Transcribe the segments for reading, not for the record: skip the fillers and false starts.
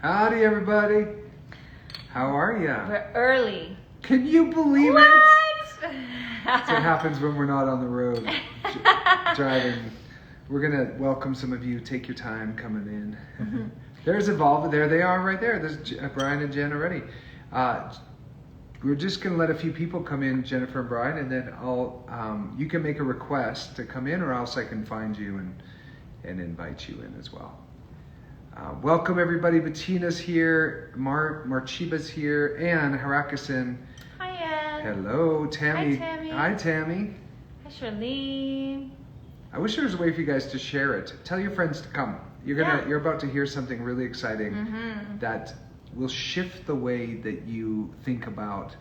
Howdy, everybody. How are ya? We're early. Can you believe What? it? That's what happens when we're not on the road driving. We're going to welcome some of you. Take your time coming in. Mm-hmm. There's Evolve. There they are right there. There's Bryan and Jen already. We're just going to let a few people come in, Jennifer and Bryan, and then you can make a request to come in, or else I can find you and invite you in as well. Welcome everybody. Bettina's here, Marchiba's here, Anne Harakison. Hi, Anne. Hello, Tammy. Hi, Tammy. Hi, Tammy. Hi, Charlene. I wish there was a way for you guys to share it. Tell your friends to come. You're about to hear something really exciting that will shift the way that you think about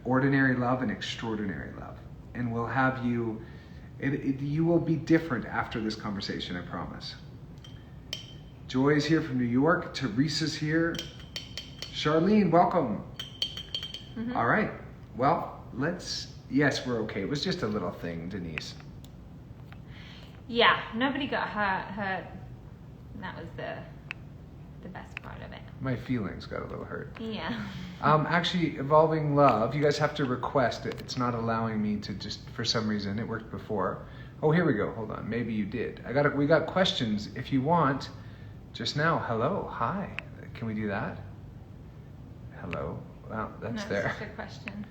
ordinary love and extraordinary love, and will have you. You will be different after this conversation. I promise. Joy is here from New York. Teresa's here. Charlene, welcome. All right. Well, yes, we're okay. It was just a little thing, Denise. Yeah, nobody got hurt. That was the best part of it. My feelings got a little hurt. Yeah. Actually, Evolving Love, you guys have to request it. It's not allowing me to just, for some reason, it worked before. Oh, here we go. Hold on. Maybe you did. We got questions. If you want, just now. Hello. Hi. Can we do that? Hello. Well, that's there. That's a question.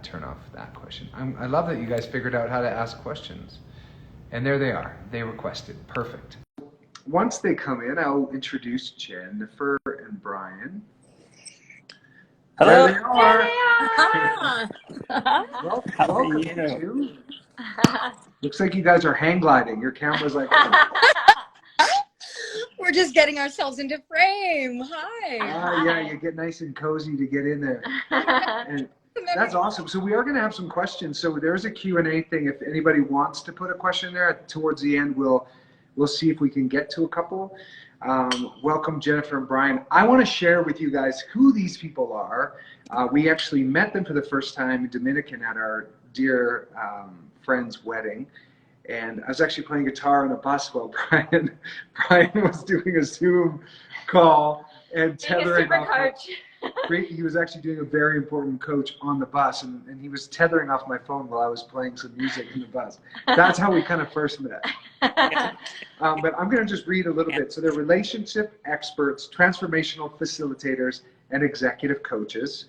Turn off that question. I love that you guys figured out how to ask questions. And there they are. They requested. Perfect. Once they come in, I'll introduce Jennifer and Bryan. Hello. There they are. There they are. Welcome you. Looks like you guys are hang gliding. Your camera's like. We're just getting ourselves into frame. Hi. Yeah, you get nice and cozy to get in there. And that's awesome. So we are going to have some questions. So there's a Q&A thing. If anybody wants to put a question there, towards the end, we'll see if we can get to a couple. Welcome, Jennifer and Bryan. I want to share with you guys who these people are. We actually met them for the first time in Dominican at our dear friend's wedding. And I was actually playing guitar on a bus while Bryan was doing a Zoom call and tethering off. He was actually doing a very important coach on the bus, and he was tethering off my phone while I was playing some music in the bus. That's how we kind of first met. But I'm going to just read a little bit. So they're relationship experts, transformational facilitators, and executive coaches.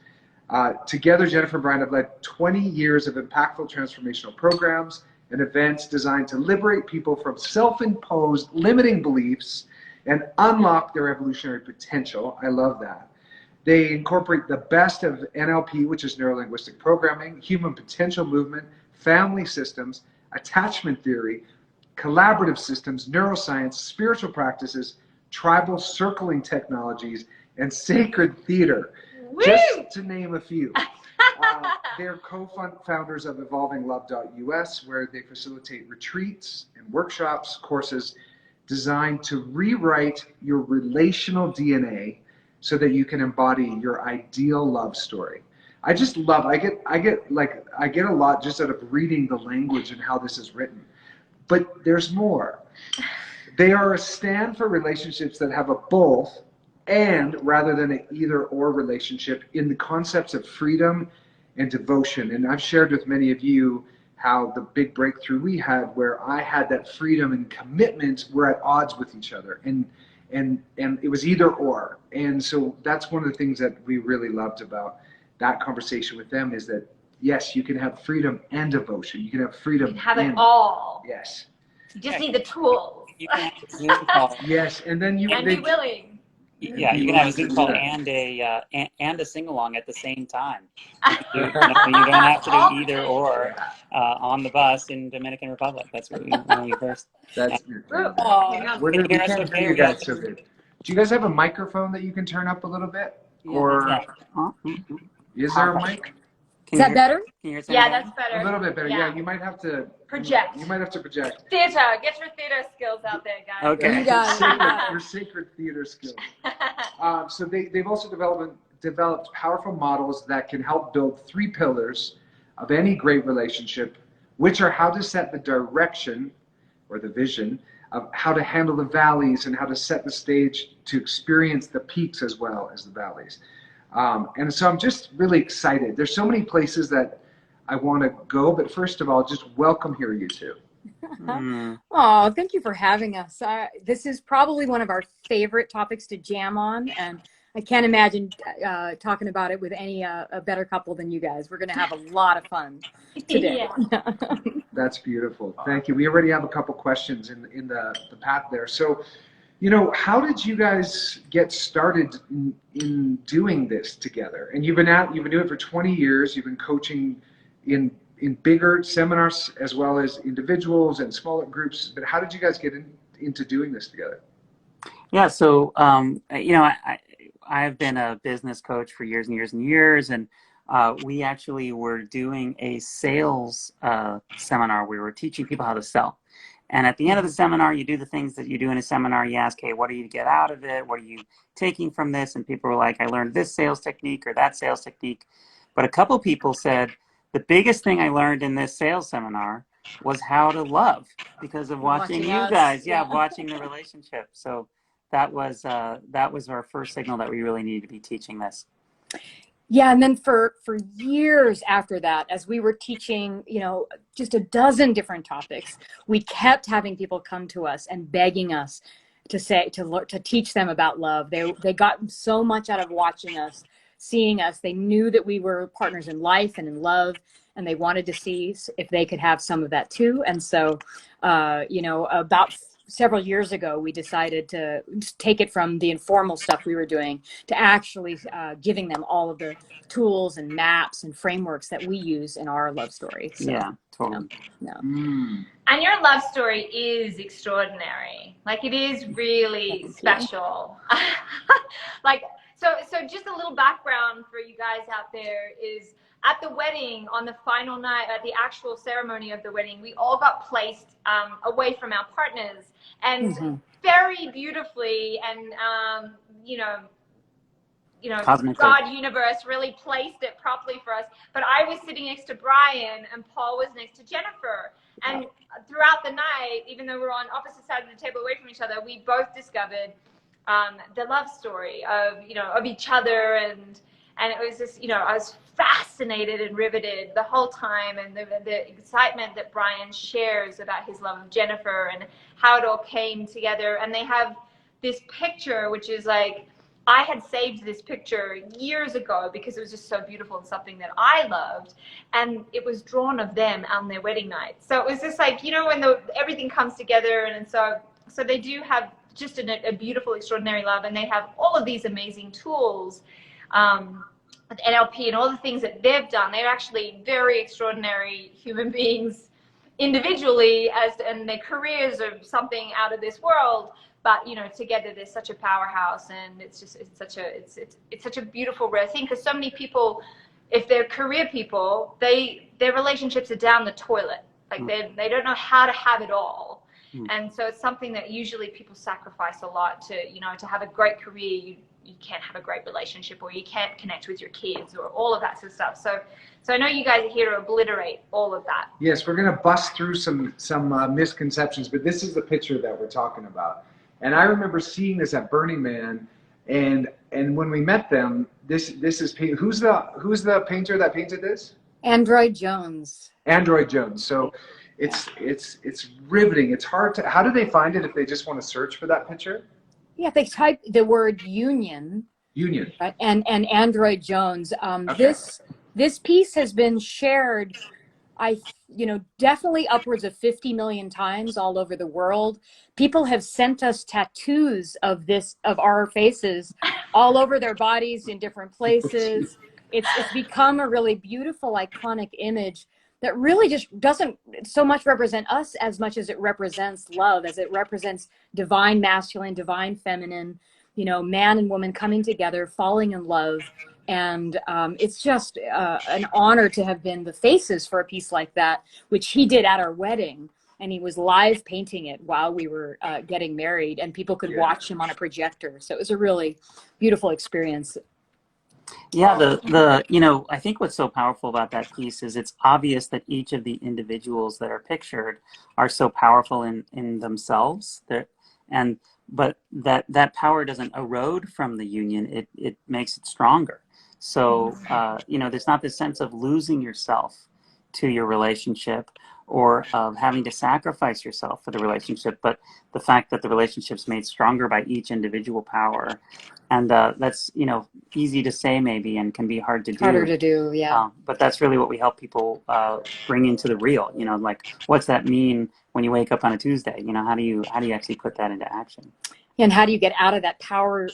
Together, Jennifer and Bryan have led 20 years of impactful transformational programs and events designed to liberate people from self-imposed limiting beliefs and unlock their evolutionary potential. I love that. They incorporate the best of NLP, which is neuro-linguistic programming, human potential movement, family systems, attachment theory, collaborative systems, neuroscience, spiritual practices, tribal circling technologies, and sacred theater, just to name a few. They're co-founders of evolvinglove.us, where they facilitate retreats and workshops, courses designed to rewrite your relational DNA so that you can embody your ideal love story. I just love, I get a lot just out of reading the language and how this is written. But there's more. They are a stand for relationships that have a both and rather than an either or relationship in the concepts of freedom and devotion. And I've shared with many of you how the big breakthrough we had, where I had that freedom and commitment were at odds with each other. And it was either or. And so that's one of the things that we really loved about that conversation with them, is that, yes, you can have freedom and devotion. You can have freedom. You can have it all. Yes. You just need the tools. You can have a Zoom call. Yes, and then be willing. Yeah, you can have a Zoom call and a sing-along at the same time. You don't have to do either or on the bus in Dominican Republic. That's what when we first. That's We can't hear you guys so good. Do you guys have a microphone that you can turn up a little bit? Or is there a mic? Is that better? Yeah, that's better. A little bit better. Yeah, you might have to project. You might have to project. Theater. Get your theater skills out there, guys. Okay. Your sacred theater skills. So they've also developed powerful models that can help build 3 pillars of any great relationship, which are how to set the direction or the vision of how to handle the valleys and how to set the stage to experience the peaks as well as the valleys. And so I'm just really excited. There's so many places that I want to go, but first of all, just welcome here, you two. Oh, thank you for having us. This is probably one of our favorite topics to jam on, and I can't imagine talking about it with any a better couple than you guys. We're going to have a lot of fun today. Yeah. That's beautiful. Thank you. We already have a couple questions in the path there. So, you know, how did you guys get started in doing this together? And you've been doing it for 20 years. You've been coaching in bigger seminars as well as individuals and smaller groups. But how did you guys get into doing this together? Yeah, so you know, I've been a business coach for years and years and years, and we actually were doing a sales seminar. We were teaching people how to sell. And at the end of the seminar, you do the things that you do in a seminar. You ask, hey, what do you get out of it? What are you taking from this? And people were like, I learned this sales technique or that sales technique. But a couple people said, the biggest thing I learned in this sales seminar was how to love because of watching you us. guys. Yeah, watching the relationship. So that was our first signal that we really needed to be teaching this. Yeah, and then for years after that, as we were teaching, you know, just a dozen different topics, we kept having people come to us and begging us to teach them about love. They got so much out of watching us, seeing us. They knew that we were partners in life and in love, and they wanted to see if they could have some of that too. And so, you know, about several years ago, we decided to take it from the informal stuff we were doing to actually giving them all of the tools and maps and frameworks that we use in our love story. So, yeah, totally. Yeah. And your love story is extraordinary. Like, it is really special. Like, so just a little background for you guys out there is, at the wedding, on the final night, at the actual ceremony of the wedding, we all got placed away from our partners, and very beautifully, and you know, God, universe really placed it properly for us. But I was sitting next to Bryan, and Paul was next to Jennifer. And throughout the night, even though we were on opposite sides of the table away from each other, we both discovered the love story of each other, and it was just, I was fascinated and riveted the whole time, and the excitement that Bryan shares about his love of Jennifer and how it all came together. And they have this picture, which is like, I had saved this picture years ago because it was just so beautiful and something that I loved, and it was drawn of them on their wedding night. So it was just like, when everything comes together, and so they do have just a beautiful, extraordinary love, and they have all of these amazing tools, with NLP and all the things that they've done. They're actually very extraordinary human beings individually, and their careers are something out of this world. But together they're such a powerhouse, and it's such a beautiful, rare thing, because so many people, if they're career people, their relationships are down the toilet. Like they don't know how to have it all. And so it's something that usually people sacrifice a lot to have a great career. You can't have a great relationship, or you can't connect with your kids, or all of that sort of stuff. So I know you guys are here to obliterate all of that. Yes, we're going to bust through some misconceptions, but this is the picture that we're talking about. And I remember seeing this at Burning Man, and when we met them, this is who's the painter that painted this? Android Jones. Android Jones. So it's riveting. It's hard to. How do they find it if they just want to search for that picture? Yeah, they type the word union. Union. Right? And Android Jones. Okay. This piece has been shared, definitely upwards of 50 million times all over the world. People have sent us tattoos of our faces all over their bodies in different places. It's become a really beautiful, iconic image that really just doesn't so much represent us as much as it represents love, as it represents divine masculine, divine feminine, man and woman coming together, falling in love. And it's just an honor to have been the faces for a piece like that, which he did at our wedding. And he was live painting it while we were getting married, and people could watch him on a projector. So it was a really beautiful experience. Yeah, I think what's so powerful about that piece is it's obvious that each of the individuals that are pictured are so powerful in themselves. And but that power doesn't erode from the union. It makes it stronger. So there's not this sense of losing yourself to your relationship or of having to sacrifice yourself for the relationship, but the fact that the relationship's made stronger by each individual power. And that's easy to say maybe and can be hard to do. Harder to do, yeah. But that's really what we help people bring into the real. Like what's that mean when you wake up on a Tuesday? How do you actually put that into action? And how do you get out of that power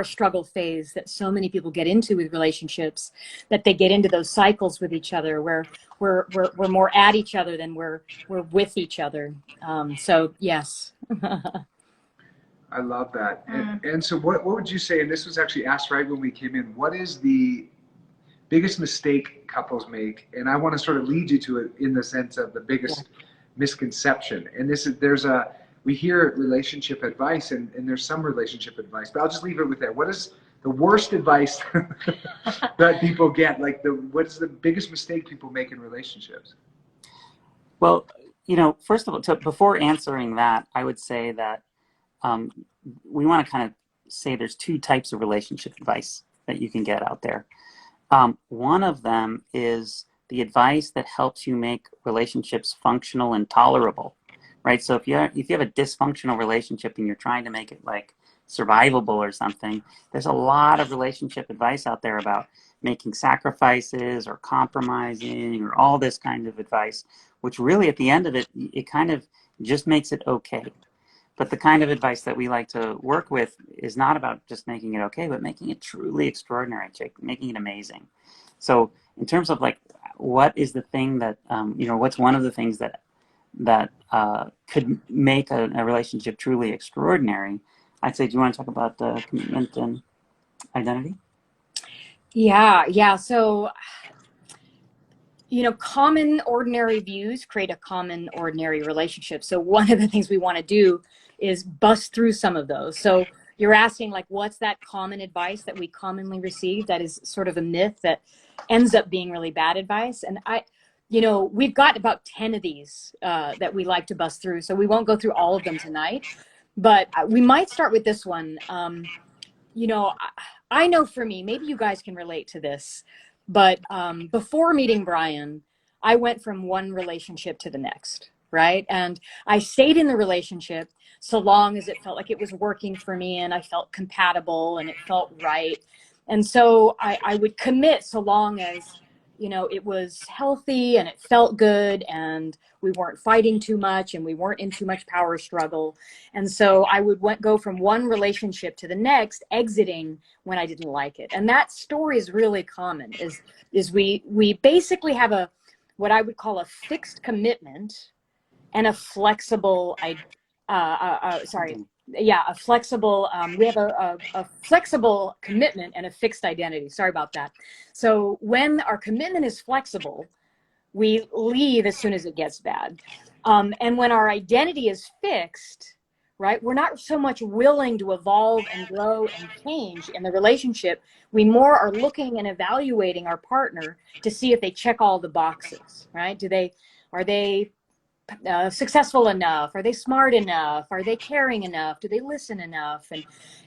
struggle phase that so many people get into with relationships, that they get into those cycles with each other where we're more at each other than we're with each other. So yes. I love that. And so what would you say, and this was actually asked right when we came in, what is the biggest mistake couples make? And I want to sort of lead you to it in the sense of the biggest misconception. And we hear relationship advice and there's some relationship advice, but I'll just leave it with that. What is the worst advice that people get? Like what is the biggest mistake people make in relationships? Well, first of all, before answering that, I would say that we want to kind of say there's two types of relationship advice that you can get out there. One of them is the advice that helps you make relationships functional and tolerable, right? So if you have a dysfunctional relationship and you're trying to make it like survivable or something, there's a lot of relationship advice out there about making sacrifices or compromising or all this kind of advice, which really at the end of it, it kind of just makes it okay. But the kind of advice that we like to work with is not about just making it okay, but making it truly extraordinary, making it amazing. So in terms of like, what is the thing that, what's one of the things that could make a relationship truly extraordinary? I'd say, do you want to talk about commitment and identity? Yeah. So, common ordinary views create a common ordinary relationship. So one of the things we want to do is bust through some of those. So you're asking like, what's that common advice that we commonly receive that is sort of a myth that ends up being really bad advice? And we've got about 10 of these that we like to bust through. So we won't go through all of them tonight, but we might start with this one. I know for me, maybe you guys can relate to this, but before meeting Bryan, I went from one relationship to the next, right? And I stayed in the relationship so long as it felt like it was working for me and I felt compatible and it felt right. And so I would commit so long as, it was healthy and it felt good and we weren't fighting too much and we weren't in too much power struggle. And so I would go from one relationship to the next, exiting when I didn't like it. And that story is really common, is we basically have what I would call a fixed commitment and a flexible, we have a flexible commitment and a fixed identity. Sorry about that. So when our commitment is flexible, we leave as soon as it gets bad. And when our identity is fixed, right, we're not so much willing to evolve and grow and change in the relationship. We more are looking and evaluating our partner to see if they check all the boxes, right? Are they successful enough? Are they smart enough? Are they caring enough? Do they listen enough?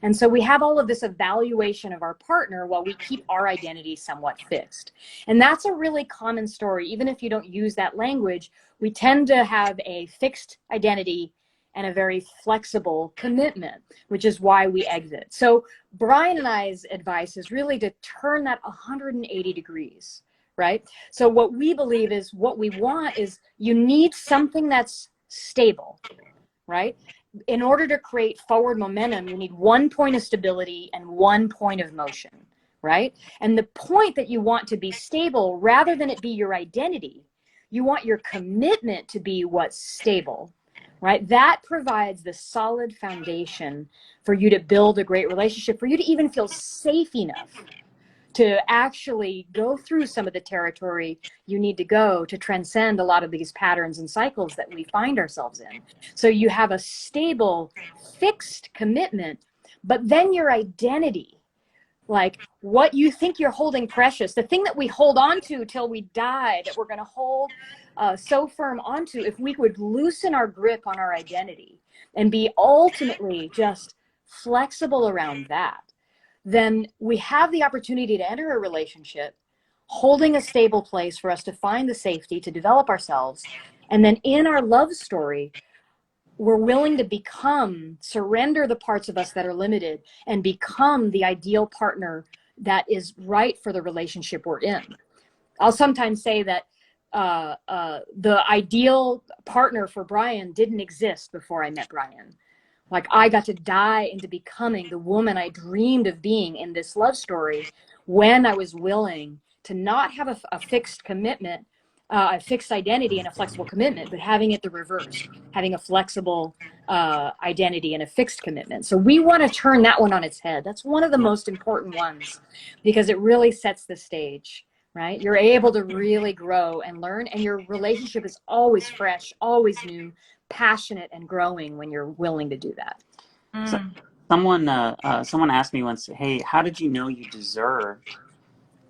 And so we have all of this evaluation of our partner while we keep our identity somewhat fixed. And that's a really common story. Even if you don't use that language, we tend to have a fixed identity and a very flexible commitment, which is why we exit. So Bryan and I's advice is really to turn that 180 degrees. Right? So what we believe is what we want is you need something that's stable, right? In order to create forward momentum, you need one point of stability and one point of motion, right? And the point that you want to be stable, rather than it be your identity, you want your commitment to be what's stable, right? That provides the solid foundation for you to build a great relationship, for you to even feel safe enough to actually go through some of the territory you need to go to transcend a lot of these patterns and cycles that we find ourselves in. So you have a stable, fixed commitment, but then your identity Like what you think you're holding precious, the thing that we hold on to till we die, that we're going to hold so firm onto, if we would loosen our grip on our identity and be ultimately just flexible around that, then we have the opportunity to enter a relationship holding a stable place for us to find the safety to develop ourselves. And then in our love story, we're willing to surrender the parts of us that are limited and become the ideal partner that is right for the relationship we're in. I'll sometimes say that the ideal partner for Bryan didn't exist before I met Bryan. Like I got to die into becoming the woman I dreamed of being in this love story when I was willing to not have a fixed commitment, a fixed identity and a flexible commitment, but having it the reverse, having a flexible identity and a fixed commitment. So we want to turn that one on its head. That's one of the most important ones because it really sets the stage, right? You're able to really grow and learn, and your relationship is always fresh, always new, passionate, and growing when you're willing to do that. So someone asked me once, hey, how did you know you deserved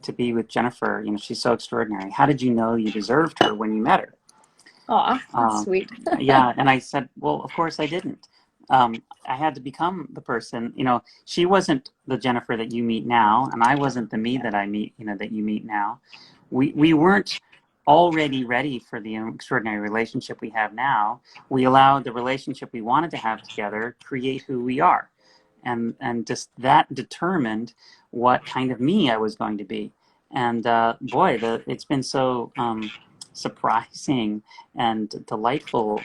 to be with Jennifer? You know, she's so extraordinary. How did you know you deserved her when you met her? Aw, that's sweet. Yeah, and I said, well, of course I didn't. I had to become the person. You know, she wasn't the Jennifer that you meet now, and I wasn't the me that I meet, you know, that you meet now. We weren't already ready for the extraordinary relationship we have now. We allowed the relationship we wanted to have together create who we are. And just that determined what kind of me I was going to be. And boy, it's been so surprising and delightful,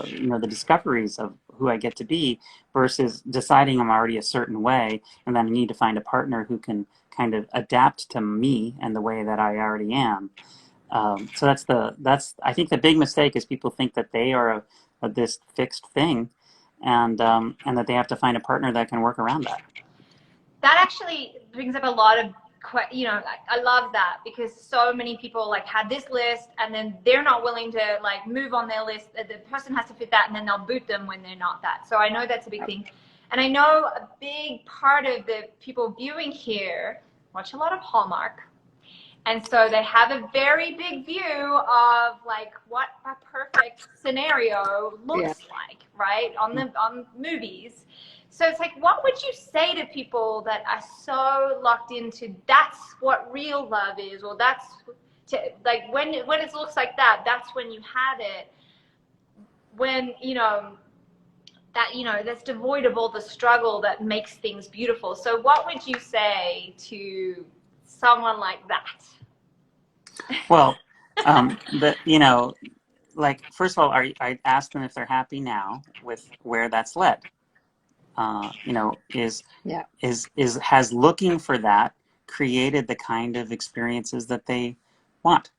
you know, the discoveries of who I get to be versus deciding I'm already a certain way and then I need to find a partner who can kind of adapt to me and the way that I already am. So that's I think the big mistake is people think that they are this fixed thing, and that they have to find a partner that can work around that. That actually brings up a lot of, you know, I love that because so many people like had this list and then they're not willing to like move on their list. The person has to fit that and then they'll boot them when they're not that. So I know that's a big thing. And I know a big part of the people viewing here watch a lot of Hallmark. And so they have a very big view of like what a perfect scenario looks like, right? On movies. So it's like, what would you say to people that are so locked into that's what real love is, or that's like when it looks like that, that's when you had it. When you know that that's devoid of all the struggle that makes things beautiful. So what would you say to someone like that? Well, you know, like first of all, I ask them if they're happy now with where that's led. You know, has looking for that created the kind of experiences that they want?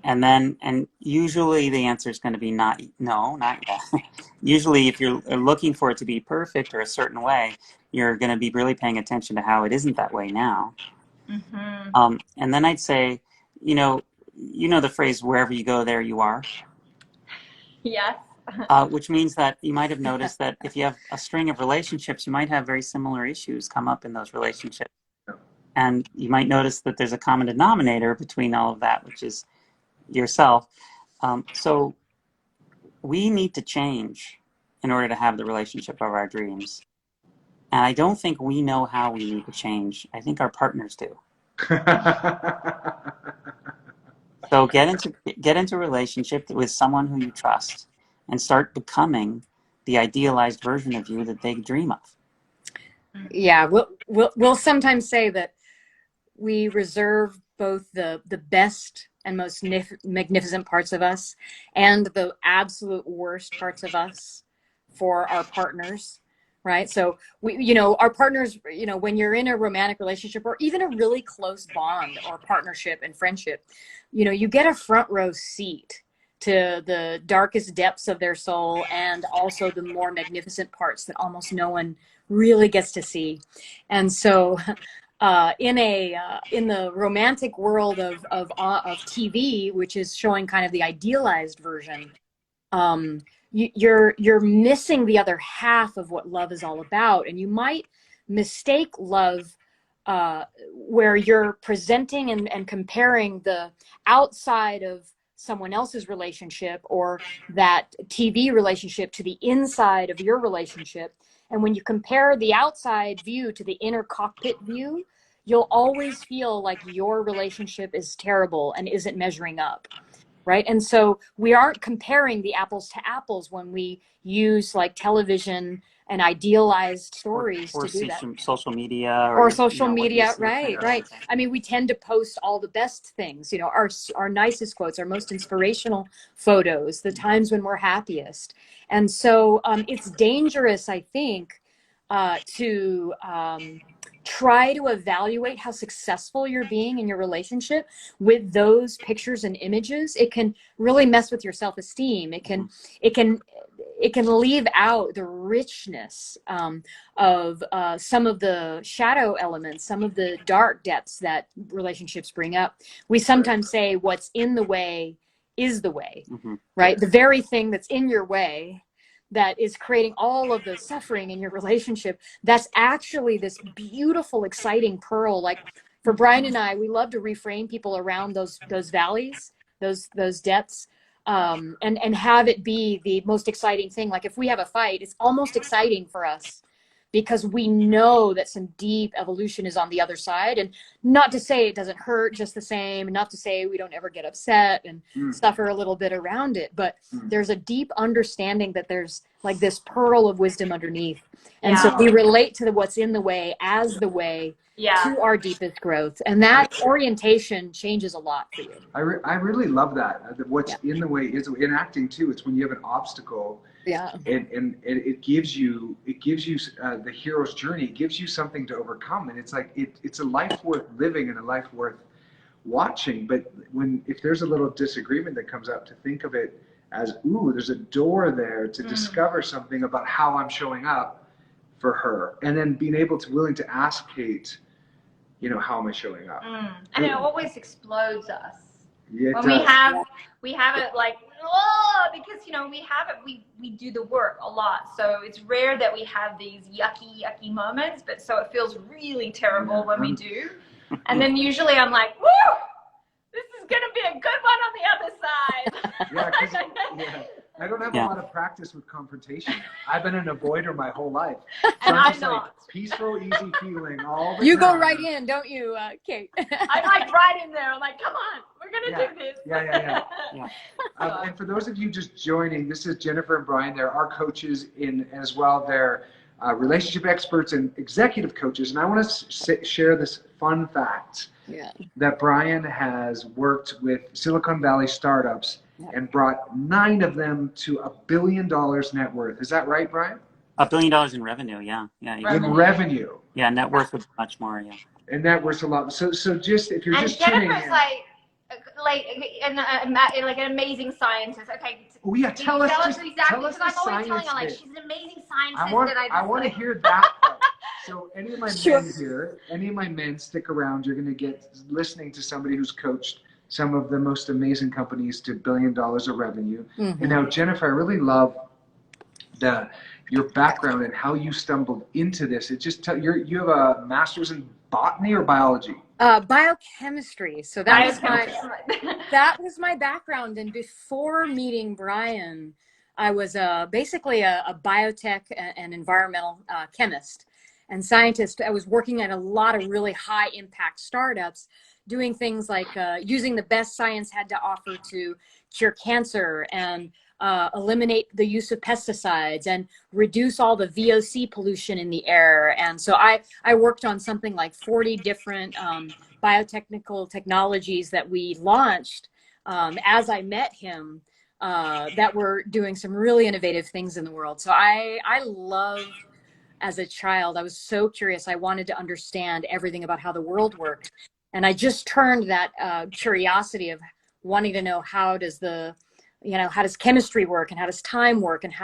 And usually the answer is going to be not yet. Usually if you're looking for it to be perfect or a certain way, you're going to be really paying attention to how it isn't that way now. And then I'd say, you know the phrase, wherever you go, there you are. Yes. Which means that you might have noticed that if you have a string of relationships, you might have very similar issues come up in those relationships. And you might notice that there's a common denominator between all of that, which is yourself. So we need to change in order to have the relationship of our dreams. And I don't think we know how we need to change. I think our partners do. So get into a relationship with someone who you trust and start becoming the idealized version of you that they dream of. Yeah, we'll sometimes say that we reserve both the best and most magnificent parts of us and the absolute worst parts of us for our partners, right? So our partners, when you're in a romantic relationship or even a really close bond or partnership and friendship, you get a front row seat to the darkest depths of their soul and also the more magnificent parts that almost no one really gets to see. And so in the romantic world of TV, which is showing kind of the idealized version, you're missing the other half of what love is all about. And you might mistake love where you're presenting and comparing the outside of someone else's relationship or that TV relationship to the inside of your relationship. And when you compare the outside view to the inner cockpit view, you'll always feel like your relationship is terrible and isn't measuring up. Right. And so we aren't comparing the apples to apples when we use like television and idealized stories or to do that. Social media Or social what media, you right, right. I mean, we tend to post all the best things, our nicest quotes, our most inspirational photos, the times when we're happiest. And so it's dangerous, I think, to try to evaluate how successful you're being in your relationship with those pictures and images. It can really mess with your self-esteem. It can leave out the richness of some of the shadow elements, some of the dark depths that relationships bring up. We sometimes say what's in the way is the way, right? The very thing that's in your way that is creating all of the suffering in your relationship, that's actually this beautiful, exciting pearl. Like for Bryan and I, we love to reframe people around those valleys, those depths, and have it be the most exciting thing. Like if we have a fight, it's almost exciting for us because we know that some deep evolution is on the other side. And not to say it doesn't hurt just the same, and not to say we don't ever get upset and suffer a little bit around it, but there's a deep understanding that there's like this pearl of wisdom underneath. And so we relate to what's in the way as the way to our deepest growth. And that orientation changes a lot for you. I really love that. What's in the way is in acting too. It's when you have an obstacle. And it gives you the hero's journey. It gives you something to overcome, and it's like it's a life worth living and a life worth watching. But if there's a little disagreement that comes up, to think of it as, ooh, there's a door there to discover something about how I'm showing up for her, and then being willing to ask Kate, how am I showing up? And it always explodes us. Yeah, when we have it like, oh, because we do the work a lot, so it's rare that we have these yucky moments, but so it feels really terrible when we do. And then usually I'm like, woo, this is gonna be a good one on the other side. I don't have a lot of practice with confrontation. I've been an avoider my whole life. So and I'm just not. Like peaceful, easy feeling all the You time. go right in, don't you, Kate? I'm like right in there. I'm like, come on, we're gonna do this. Yeah. And for those of you just joining, this is Jennifer and Bryan. They're our coaches as well. They're relationship experts and executive coaches. And I want to share this fun fact that Bryan has worked with Silicon Valley startups and brought 9 of them to $1 billion net worth. Is that right, Bryan? $1 billion in revenue, yeah. In revenue. Yeah, net worth would be much more, And that worth a lot. So just if you're just Jennifer's tuning in. like an amazing scientist. Okay. Oh yeah, tell us exactly, because I'm always telling her like she's an amazing scientist. I want to hear that part. So any of my men here, any of my men, stick around. You're going to get listening to somebody who's coached some of the most amazing companies to $1 billion of revenue. And now, Jennifer, I really love your background and how you stumbled into this. It just you have a master's in botany or biology? Biochemistry. So that was my background. And before meeting Bryan, I was basically a biotech and environmental chemist and scientist. I was working at a lot of really high impact startups, doing things like using the best science had to offer to cure cancer and eliminate the use of pesticides and reduce all the VOC pollution in the air. And so I worked on something like 40 different biotechnical technologies that we launched as I met him that were doing some really innovative things in the world. So I love, as a child, I was so curious. I wanted to understand everything about how the world worked. And I just turned that curiosity of wanting to know how does chemistry work, and how does time work, and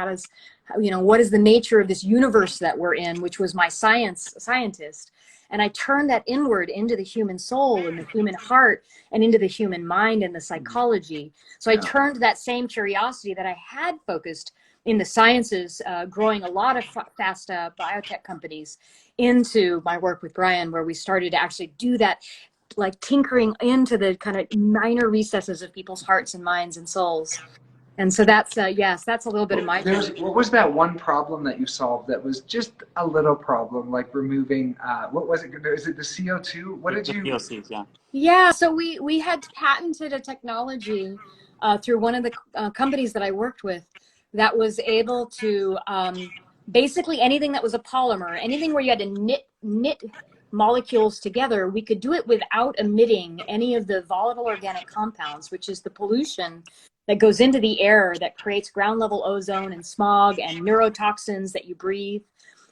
what is the nature of this universe that we're in, which was my scientist. And I turned that inward into the human soul and the human heart and into the human mind and the psychology. So I turned that same curiosity that I had focused in the sciences, growing a lot of fast biotech companies into my work with Bryan, where we started to actually do that, like tinkering into the kind of minor recesses of people's hearts and minds and souls. And so that's, yes, that's a little bit of my journey. What was that one problem that you solved that was just a little problem, like removing, what was it? Is it the CO2? What did you? The VOCs, yeah. Yeah, so we had patented a technology through one of the companies that I worked with that was able to basically anything that was a polymer, anything where you had to knit molecules together, we could do it without emitting any of the volatile organic compounds, which is the pollution that goes into the air that creates ground level ozone and smog and neurotoxins that you breathe.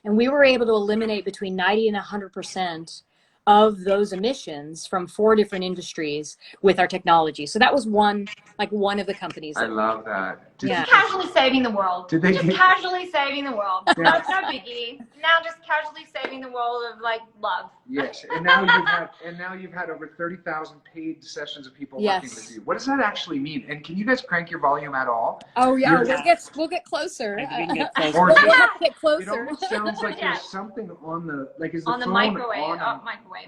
And we were able to eliminate between 90 and 100% of those emissions from 4 different industries with our technology. So that was one of the companies. I love that. Just casually saving the world. Casually saving the world. Yeah. That's no biggie. Now just casually saving the world of like love. Yes, and now you've had over 30,000 paid sessions of people working with you. What does that actually mean? And can you guys crank your volume at all? Oh yeah, we'll get closer. We can get closer. Or We'll have to get it closer. almost sounds like there's something on the is the On the phone microwave. on Microwave.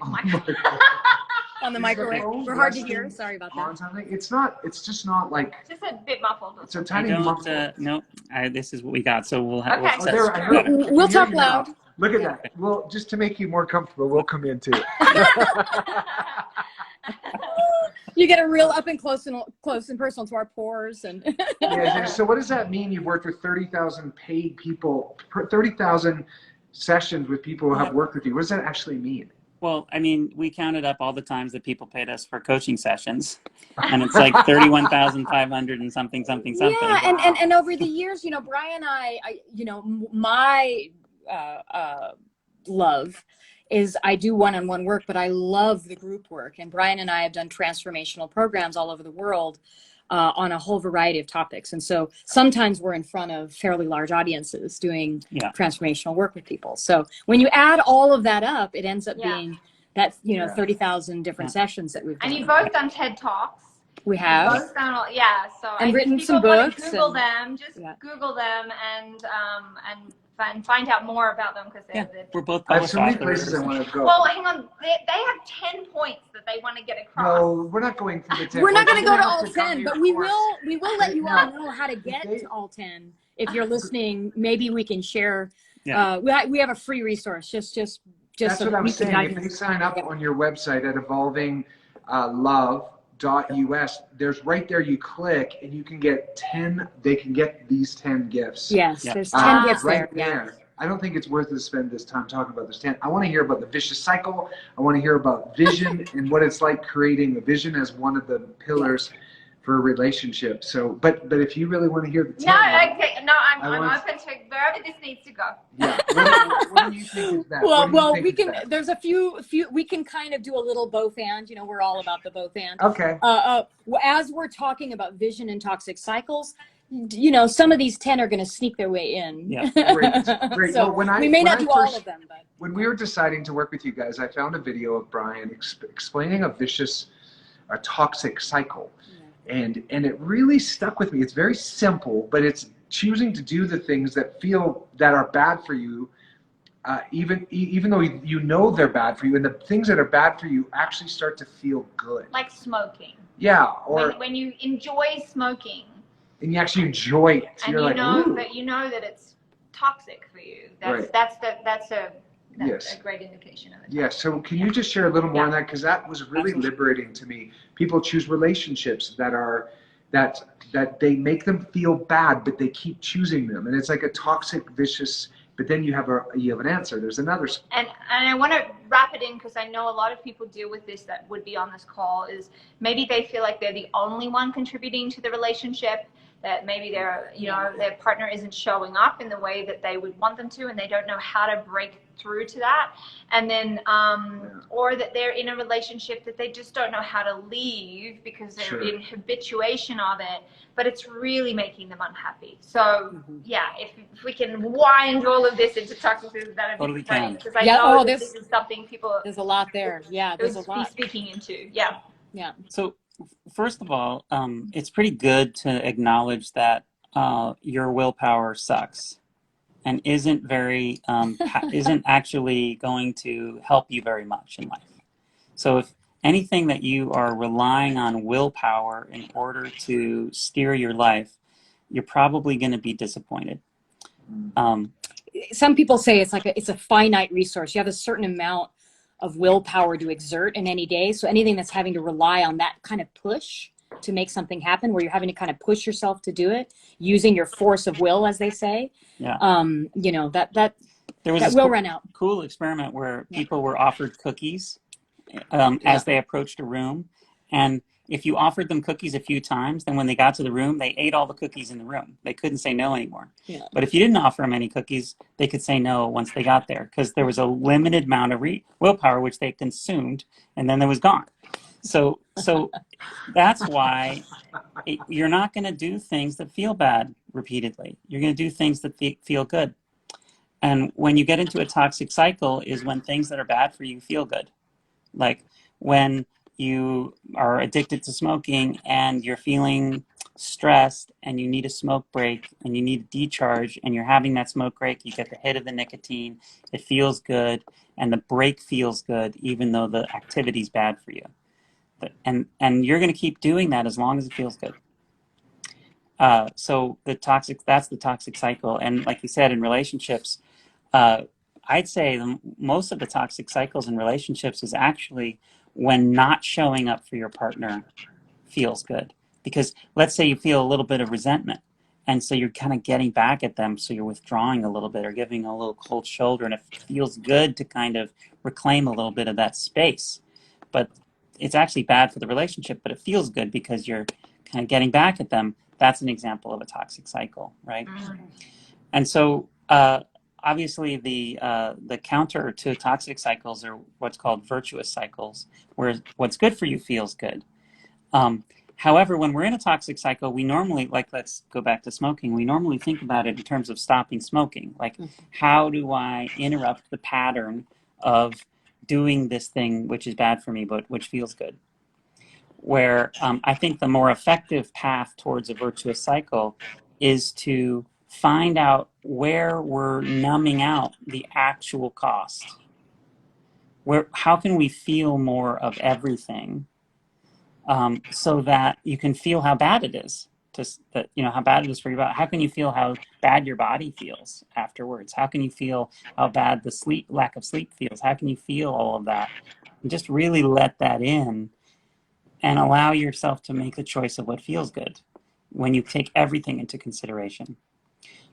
On the microwave. We're hard to hear. Sorry about that. on something? It's not. It's just not like. Just a bit muffled. It's a I tiny don't, muffle. no, this is what we got. So we'll have. Okay. Oh, there, I heard it. We'll I hear talk you now. loud. Look at that. Well, just to make you more comfortable, we'll come in too. You get a real up and close and personal to our pores and. Yeah. So what does that mean? You've worked with 30,000 paid people, 30,000 sessions with people who have worked with you. What does that actually mean? Well, I mean, we counted up all the times that people paid us for coaching sessions, and it's like 31,500 and something. Yeah, and over the years, you know, Bryan and I you know, my love is I do one-on-one work, but I love the group work. And Bryan and I have done transformational programs all over the world on a whole variety of topics. And so sometimes we're in front of fairly large audiences doing transformational work with people. So when you add all of that up, it ends up being that, you know, 30,000 different sessions that we've done. And you've both done TED Talks. We have. Both done all, so and written some people books. Google them, just Google them and find out more about them because we're both. I have so many places I want to go. Well, hang on, they have 10 points that they want to get across. No, we're not going through the 10. We're not going to go to all 10, but we will let you all know how to get to all 10. If you're listening, maybe we can share. We have a free resource. Just That's so what I'm we can saying. If they sign up on your website at evolvinglove.us, there's right there you click and you can get 10. They can get these 10 gifts. Yes, there's 10 gifts right there. I don't think it's worth it to spend this time talking about this 10. I want to hear about the vicious cycle. I want to hear about vision and what it's like creating a vision as one of the pillars for a relationship. So, but if you really want to hear the 10, I'm open to wherever this needs to go. Yeah. What do you think is that? Well, we can. There's a few. We can kind of do a little both and. You know, we're all about the both and. Okay. As we're talking about vision and toxic cycles, you know, some of these 10 are going to sneak their way in. Yeah. Great. So well, we may not do all of them, but when we were deciding to work with you guys, I found a video of Bryan explaining a toxic cycle. And it really stuck with me. It's very simple, but it's choosing to do the things that are bad for you, even though you know they're bad for you, and the things that are bad for you actually start to feel good. Like smoking. Yeah, or when you enjoy smoking. And you actually enjoy it. And you're you know that it's toxic for you. That's a great indication of it. Yeah, so can you just share a little more on that? Because that was really liberating to me. People choose relationships that they make them feel bad, but they keep choosing them. And it's like a toxic, vicious, but then you have an answer. There's another. And I want to wrap it in because I know a lot of people deal with this that would be on this call is maybe they feel like they're the only one contributing to the relationship, that maybe their partner isn't showing up in the way that they would want them to, and they don't know how to break through to that. And then, or that they're in a relationship that they just don't know how to leave because they're in habituation of it, but it's really making them unhappy. So if we can wind all of this into toxicity, that would be great. Because I know this is something people. There's a lot there. Yeah, there's a lot. Be speaking into. Yeah. So first of all, it's pretty good to acknowledge that your willpower sucks and isn't very isn't actually going to help you very much in life. So if anything that you are relying on willpower in order to steer your life, you're probably going to be disappointed. Some people say it's a finite resource. You have a certain amount of willpower to exert in any day. So anything that's having to rely on that kind of push to make something happen, where you're having to kind of push yourself to do it using your force of will, as they say, you know, that will run out. Cool experiment where people were offered cookies as they approached a room, and if you offered them cookies a few times, then when they got to the room, they ate all the cookies in the room. They couldn't say no anymore. But if you didn't offer them any cookies, they could say no once they got there, because there was a limited amount of willpower which they consumed, and then it was gone. So that's why you're not going to do things that feel bad repeatedly. You're going to do things that feel good. And when you get into a toxic cycle is when things that are bad for you feel good. Like when you are addicted to smoking and you're feeling stressed and you need a smoke break and you need a decharge and you're having that smoke break, you get the hit of the nicotine, it feels good, and the break feels good even though the activity's bad for you. And you're going to keep doing that as long as it feels good. So that's the toxic cycle. And like you said, in relationships, I'd say most of the toxic cycles in relationships is actually when not showing up for your partner feels good. Because let's say you feel a little bit of resentment, and so you're kind of getting back at them, so you're withdrawing a little bit or giving a little cold shoulder, and it feels good to kind of reclaim a little bit of that space. But it's actually bad for the relationship, but it feels good because you're kind of getting back at them. That's an example of a toxic cycle, right? And so obviously the counter to toxic cycles are what's called virtuous cycles, where what's good for you feels good. However, when we're in a toxic cycle, we normally, like, let's go back to smoking, we normally think about it in terms of stopping smoking. Like, how do I interrupt the pattern of doing this thing which is bad for me but which feels good? Where I think the more effective path towards a virtuous cycle is to find out where we're numbing out the actual cost. How can we feel more of everything, so that you can feel how bad it is, how bad it is for your body. How can you feel how bad your body feels afterwards? How can you feel how bad the lack of sleep feels? How can you feel all of that? And just really let that in and allow yourself to make the choice of what feels good when you take everything into consideration.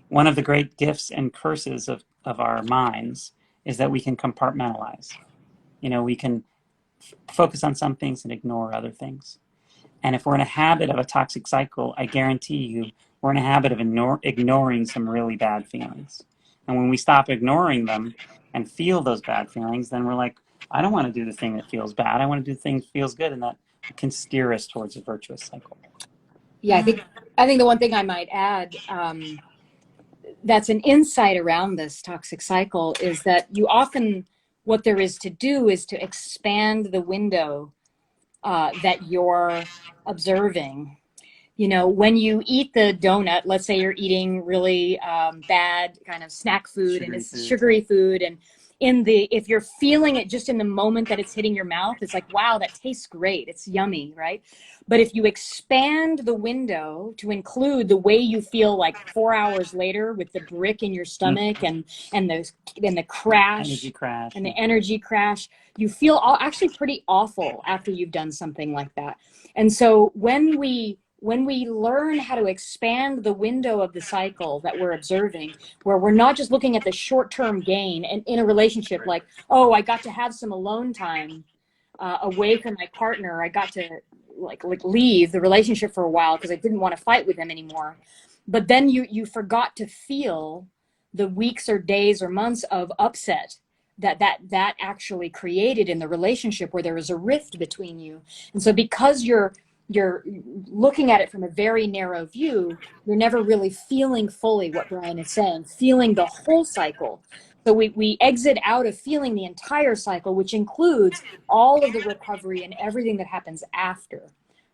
One of the great gifts and curses of our minds is that we can compartmentalize. We can focus on some things and ignore other things. And if we're in a habit of a toxic cycle, I guarantee you we're in a habit of ignoring some really bad feelings. And when we stop ignoring them and feel those bad feelings, then we're like, I don't want to do the thing that feels bad. I want to do the thing that feels good, and that can steer us towards a virtuous cycle. Yeah, I think the one thing I might add, that's an insight around this toxic cycle, is that you often, what there is to do is to expand the window that you're observing. When you eat the donut, let's say you're eating really bad kind of snack food, and it's sugary food, and if you're feeling it just in the moment that it's hitting your mouth, it's like, wow, that tastes great, it's yummy, right? But if you expand the window to include the way you feel like 4 hours later with the brick in your stomach and the crash, and the energy crash, you feel actually pretty awful after you've done something like that. And so when we learn how to expand the window of the cycle that we're observing, where we're not just looking at the short-term gain and in a relationship, like, oh, I got to have some alone time away from my partner, I got to like leave the relationship for a while because I didn't want to fight with him anymore. But then you forgot to feel the weeks or days or months of upset that actually created in the relationship, where there was a rift between you. And so because you're looking at it from a very narrow view, you're never really feeling fully what Bryan is saying, feeling the whole cycle. So we exit out of feeling the entire cycle, which includes all of the recovery and everything that happens after,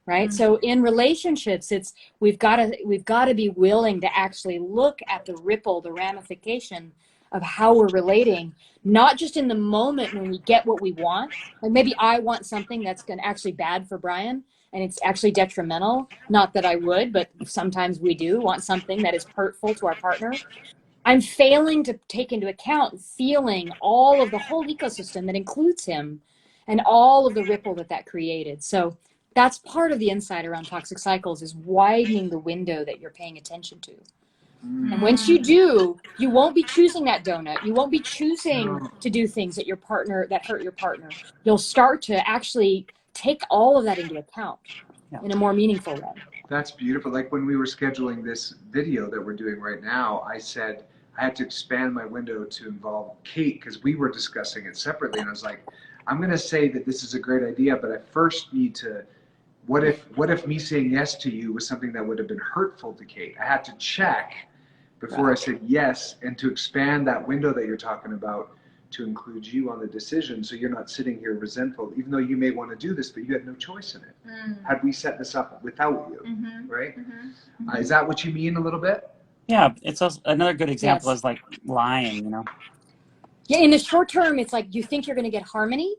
right? So in relationships, we've got to be willing to actually look at the ripple, the ramification of how we're relating, not just in the moment when we get what we want. Like maybe I want something that's actually bad for Bryan, and it's actually detrimental. Not that I would, but sometimes we do want something that is hurtful to our partner. I'm failing to take into account feeling all of the whole ecosystem that includes him and all of the ripple that created. So that's part of the insight around toxic cycles, is widening the window that you're paying attention to. And once you do, you won't be choosing that donut. You won't be choosing to do things that hurt your partner. You'll start to actually take all of that into account in a more meaningful way. That's beautiful. Like when we were scheduling this video that we're doing right now, I said I had to expand my window to involve Kate because we were discussing it separately. And I was like, I'm going to say that this is a great idea, but I first need to, what if me saying yes to you was something that would have been hurtful to Kate? I had to check before I said yes, and to expand that window that you're talking about to include you on the decision, so you're not sitting here resentful, even though you may want to do this, but you had no choice in it. Had we set this up without you, right? Is that what you mean a little bit? Yeah, it's also another good example is like lying, you know? Yeah, in the short term, it's like you think you're going to get harmony.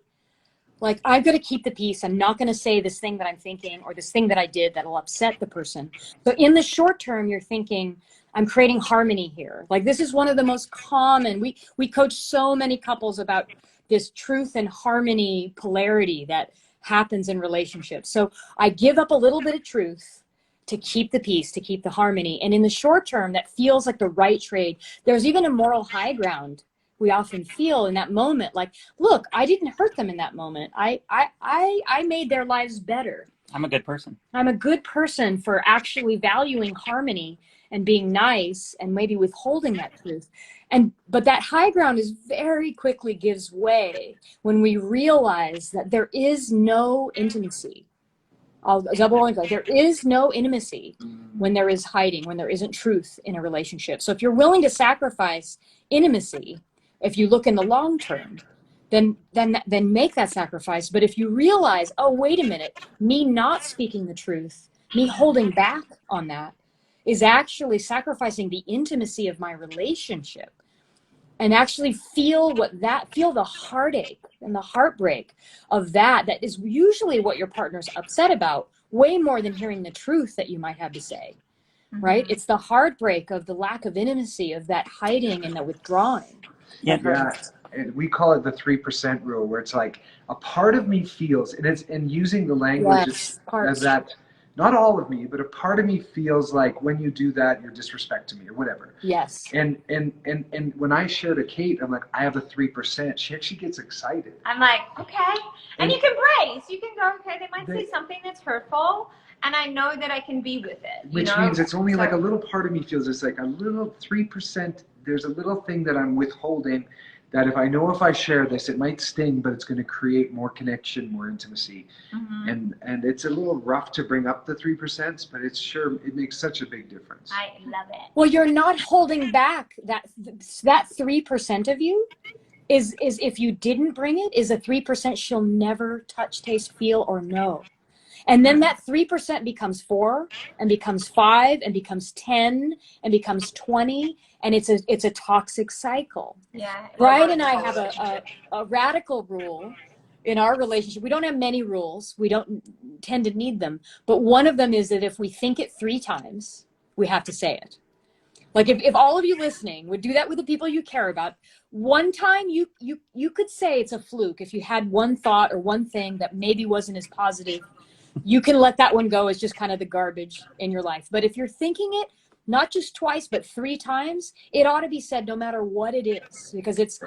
Like, I'm going to keep the peace. I'm not going to say this thing that I'm thinking or this thing that I did that'll upset the person. So in the short term, you're thinking, I'm creating harmony here. Like, this is one of the most common, we coach so many couples about this truth and harmony polarity that happens in relationships. So I give up a little bit of truth to keep the peace, to keep the harmony. And in the short term, that feels like the right trade. There's even a moral high ground we often feel in that moment. Like, look, I didn't hurt them in that moment. I made their lives better. I'm a good person. I'm a good person for actually valuing harmony and being nice and maybe withholding that truth. But that high ground is very quickly gives way when we realize that there is no intimacy. I'll double on go. There is no intimacy when there is hiding, when there isn't truth in a relationship. So if you're willing to sacrifice intimacy, if you look in the long term, then make that sacrifice. But if you realize, oh, wait a minute, me not speaking the truth, me holding back on that is actually sacrificing the intimacy of my relationship, and actually feel the heartache and the heartbreak of that is usually what your partner's upset about, way more than hearing the truth that you might have to say, right? It's the heartbreak of the lack of intimacy, of that hiding and the withdrawing. Yeah. And we call it the 3% rule, where it's like a part of me feels, and using the language as that, not all of me, but a part of me feels like when you do that, you're disrespecting me or whatever. Yes. And when I share to Kate, I'm like, I have a 3%. She actually gets excited. I'm like, okay. And you can brace. You can go, okay, they might say something that's hurtful, and I know that I can be with it. Which means it's only like a little part of me feels it's like a little 3%. There's a little thing that I'm withholding, that if I share this, it might sting, but it's going to create more connection, more intimacy. And it's a little rough to bring up the 3%, but it makes such a big difference. I love it. Well, you're not holding back that 3% of you is if you didn't bring it, is a 3% she'll never touch, taste, feel, or know. And then that 3% becomes 4 and becomes 5 and becomes 10 and becomes 20. And it's a toxic cycle. Yeah. Bryan and I have a radical rule in our relationship. We don't have many rules. We don't tend to need them. But one of them is that if we think it 3 times, we have to say it. Like if all of you listening would do that with the people you care about, one time you could say it's a fluke. If you had one thought or one thing that maybe wasn't as positive, you can let that one go as just kind of the garbage in your life. But if you're thinking it, not just twice, but 3 times, it ought to be said no matter what it is, because it's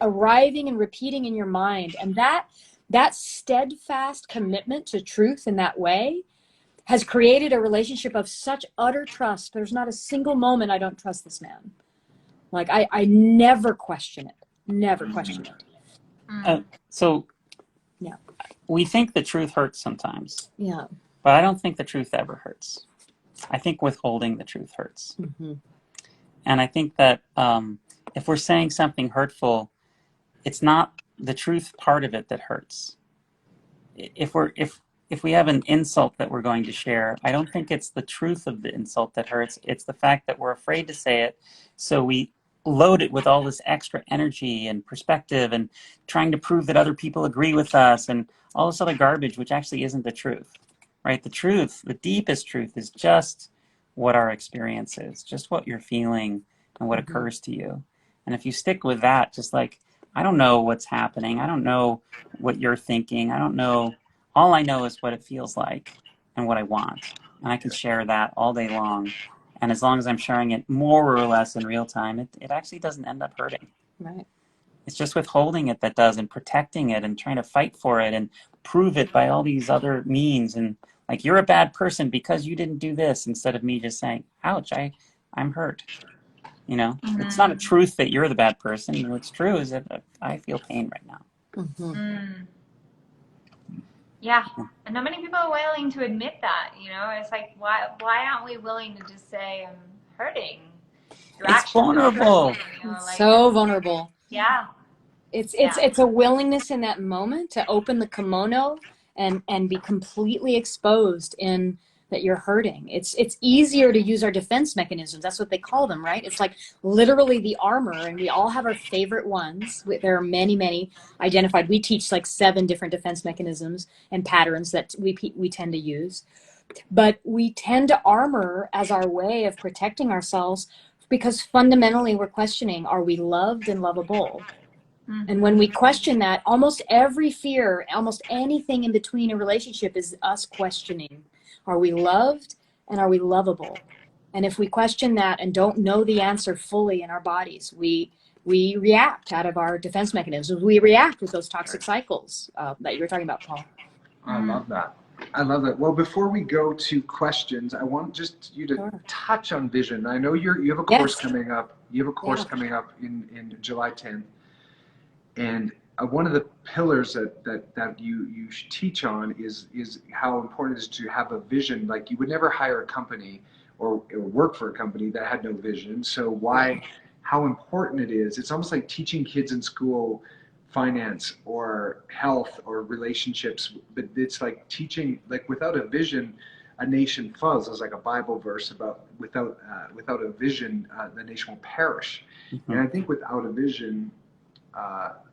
arriving and repeating in your mind. And that steadfast commitment to truth in that way has created a relationship of such utter trust. There's not a single moment I don't trust this man. Like I never question it. Never question it. So yeah, we think the truth hurts sometimes. Yeah. But I don't think the truth ever hurts. I think withholding the truth hurts. And I think that if we're saying something hurtful, it's not the truth part of it that hurts. If if we have an insult that we're going to share, I don't think it's the truth of the insult that hurts. It's the fact that we're afraid to say it. So we load it with all this extra energy and perspective and trying to prove that other people agree with us and all this other garbage, which actually isn't the truth, right? The truth, the deepest truth, is just what our experience is, just what you're feeling and what occurs to you. And if you stick with that, just like, I don't know what's happening. I don't know what you're thinking. I don't know. All I know is what it feels like and what I want. And I can share that all day long. And as long as I'm sharing it more or less in real time, it actually doesn't end up hurting. Right. It's just withholding it that does, and protecting it and trying to fight for it and prove it by all these other means. And like, you're a bad person because you didn't do this, instead of me just saying, ouch, I'm hurt. You know, it's not a truth that you're the bad person. What's true is that I feel pain right now. Yeah, and not many people are willing to admit that. You know, it's like, why aren't we willing to just say I'm hurting? It's vulnerable. You know, like, So vulnerable. Yeah. It's a willingness in that moment to open the kimono and be completely exposed in that you're hurting. It's easier to use our defense mechanisms. That's what they call them, right? It's like literally the armor, and we all have our favorite ones. There are many identified. We teach like 7 different defense mechanisms and patterns that we tend to use. But we tend to armor as our way of protecting ourselves because fundamentally we're questioning, are we loved and lovable? And when we question that, almost every fear, almost anything in between a relationship is us questioning, are we loved and are we lovable? And if we question that and don't know the answer fully in our bodies, we react out of our defense mechanisms. We react with those toxic cycles that you were talking about, Paul. I love that. I love it. Well, before we go to questions, I want just you to touch on vision. I know you have a course coming up. You have a course coming up in July 10th. And one of the pillars that you teach on is how important it is to have a vision. Like, you would never hire a company or work for a company that had no vision. So how important it is. It's almost like teaching kids in school finance or health or relationships, but it's like teaching, like, without a vision, a nation falls. There's like a Bible verse about without a vision, the nation will perish. And I think without a vision,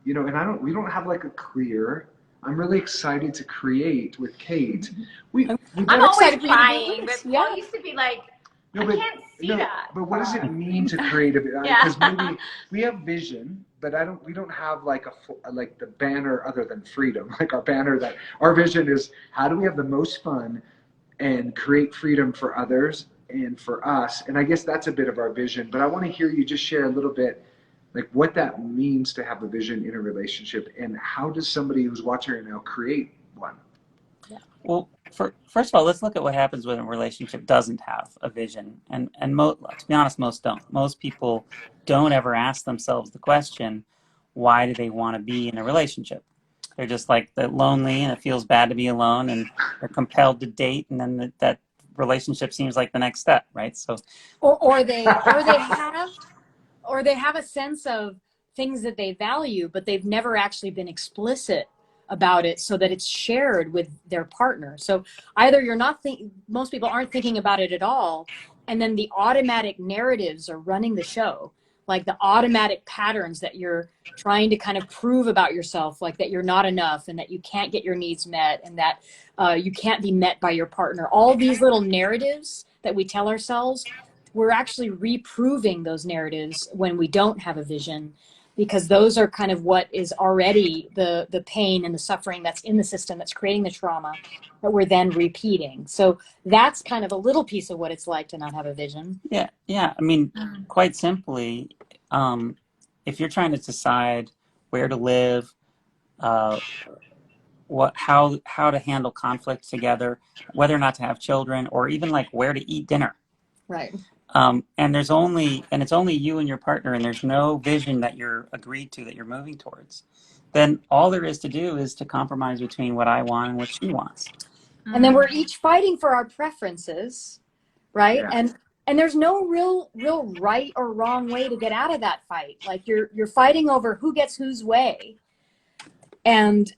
you know, and we don't have like a clear. I'm really excited to create with Kate. I'm always trying, but Paul used to be like, I can't see that. But what does it mean to create a vision? Because maybe we have vision, but we don't have like like the banner other than freedom. Like our vision is, how do we have the most fun and create freedom for others and for us? And I guess that's a bit of our vision. But I want to hear you just share a little bit, like, what that means to have a vision in a relationship, and how does somebody who's watching right now create one? Well, first of all, let's look at what happens when a relationship doesn't have a vision. And to be honest, most don't. Most people don't ever ask themselves the question, why do they want to be in a relationship? They're just like, they're lonely and it feels bad to be alone, and they're compelled to date, and then that relationship seems like the next step, right? So, or they have a sense of things that they value, but they've never actually been explicit about it so that it's shared with their partner. So either most people aren't thinking about it at all, and then the automatic narratives are running the show, like the automatic patterns that you're trying to kind of prove about yourself, like that you're not enough and that you can't get your needs met and that you can't be met by your partner. All these little narratives that we tell ourselves, we're actually reproving those narratives when we don't have a vision, because those are kind of what is already the pain and the suffering that's in the system that's creating the trauma that we're then repeating. So that's kind of a little piece of what it's like to not have a vision. Yeah. I mean, quite simply, if you're trying to decide where to live, how to handle conflict together, whether or not to have children, or even like where to eat dinner. Right. And it's only you and your partner, and there's no vision that you're agreed to, that you're moving towards, then all there is to do is to compromise between what I want and what she wants. And then we're each fighting for our preferences, right? Yeah. And there's no real right or wrong way to get out of that fight. Like you're fighting over who gets whose way. And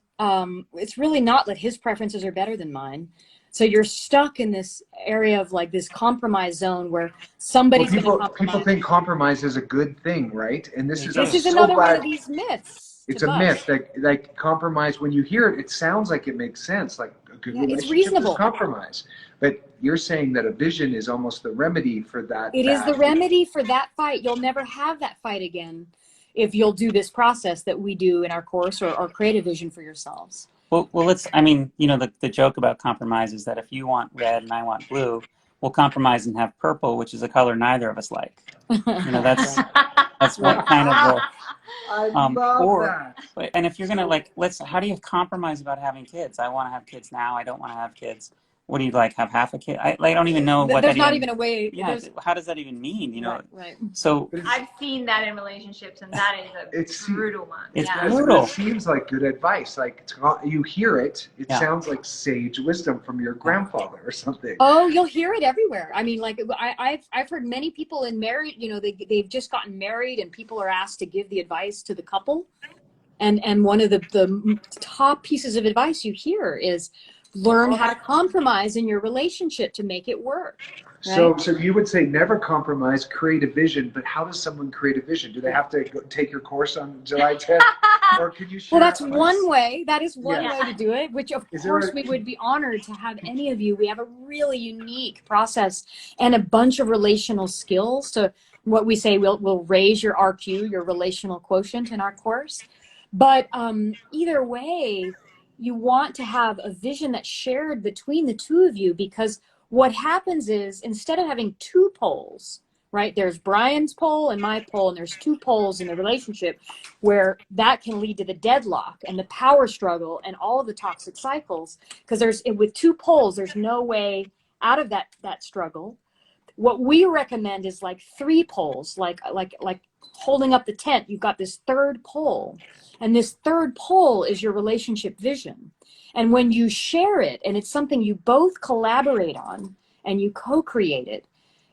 it's really not that his preferences are better than mine. So you're stuck in this area of like this compromise zone where somebody's going to compromise. People think compromise is a good thing, right? And this is, I'm This is so another one glad of these myths. it's a myth. Like compromise, when you hear it, it sounds like it makes sense. Like a good relationship it's reasonable. is compromise. But you're saying that a vision is almost the remedy for that. It is the remedy for that fight. You'll never have that fight again if you'll do this process that we do in our course, or create a vision for yourselves. Well, let's, I mean, you know, the joke about compromise is that if you want red and I want blue, we'll compromise and have purple, which is a color neither of us like. You know, that's what kind of the, I love that. and if you're going to like, how do you compromise about having kids? I want to have kids now. I don't want to have kids. What do you like, have half a kid? I don't even know what there's that not even a way. Yeah, how does that even mean? You know, right. So I've seen that in relationships, and that is a brutal one. It's yeah. brutal. It seems like good advice. Like you hear it, it sounds like sage wisdom from your grandfather or something. Oh, you'll hear it everywhere. I mean, like I've heard many people in married, you know, they've just gotten married, and people are asked to give the advice to the couple, and one of the top pieces of advice you hear is learn how to compromise in your relationship to make it work. Right? So you would say never compromise, create a vision. But how does someone create a vision? Do they have to take your course on July 10th? Or could you share? Well, that's one way. That is one way to do it, which of Is course we would be honored to have any of you. We have a really unique process and a bunch of relational skills. So what we say, we'll raise your RQ, your relational quotient in our course. But either way, you want to have a vision that's shared between the two of you, because what happens is, instead of having two poles, right? There's Bryan's pole and my pole, and there's two poles in the relationship, where that can lead to the deadlock and the power struggle and all of the toxic cycles. Because with two poles, there's no way out of that struggle. What we recommend is like three poles, like holding up the tent. You've got this third pole, and this third pole is your relationship vision. And when you share it, and it's something you both collaborate on and you co-create it,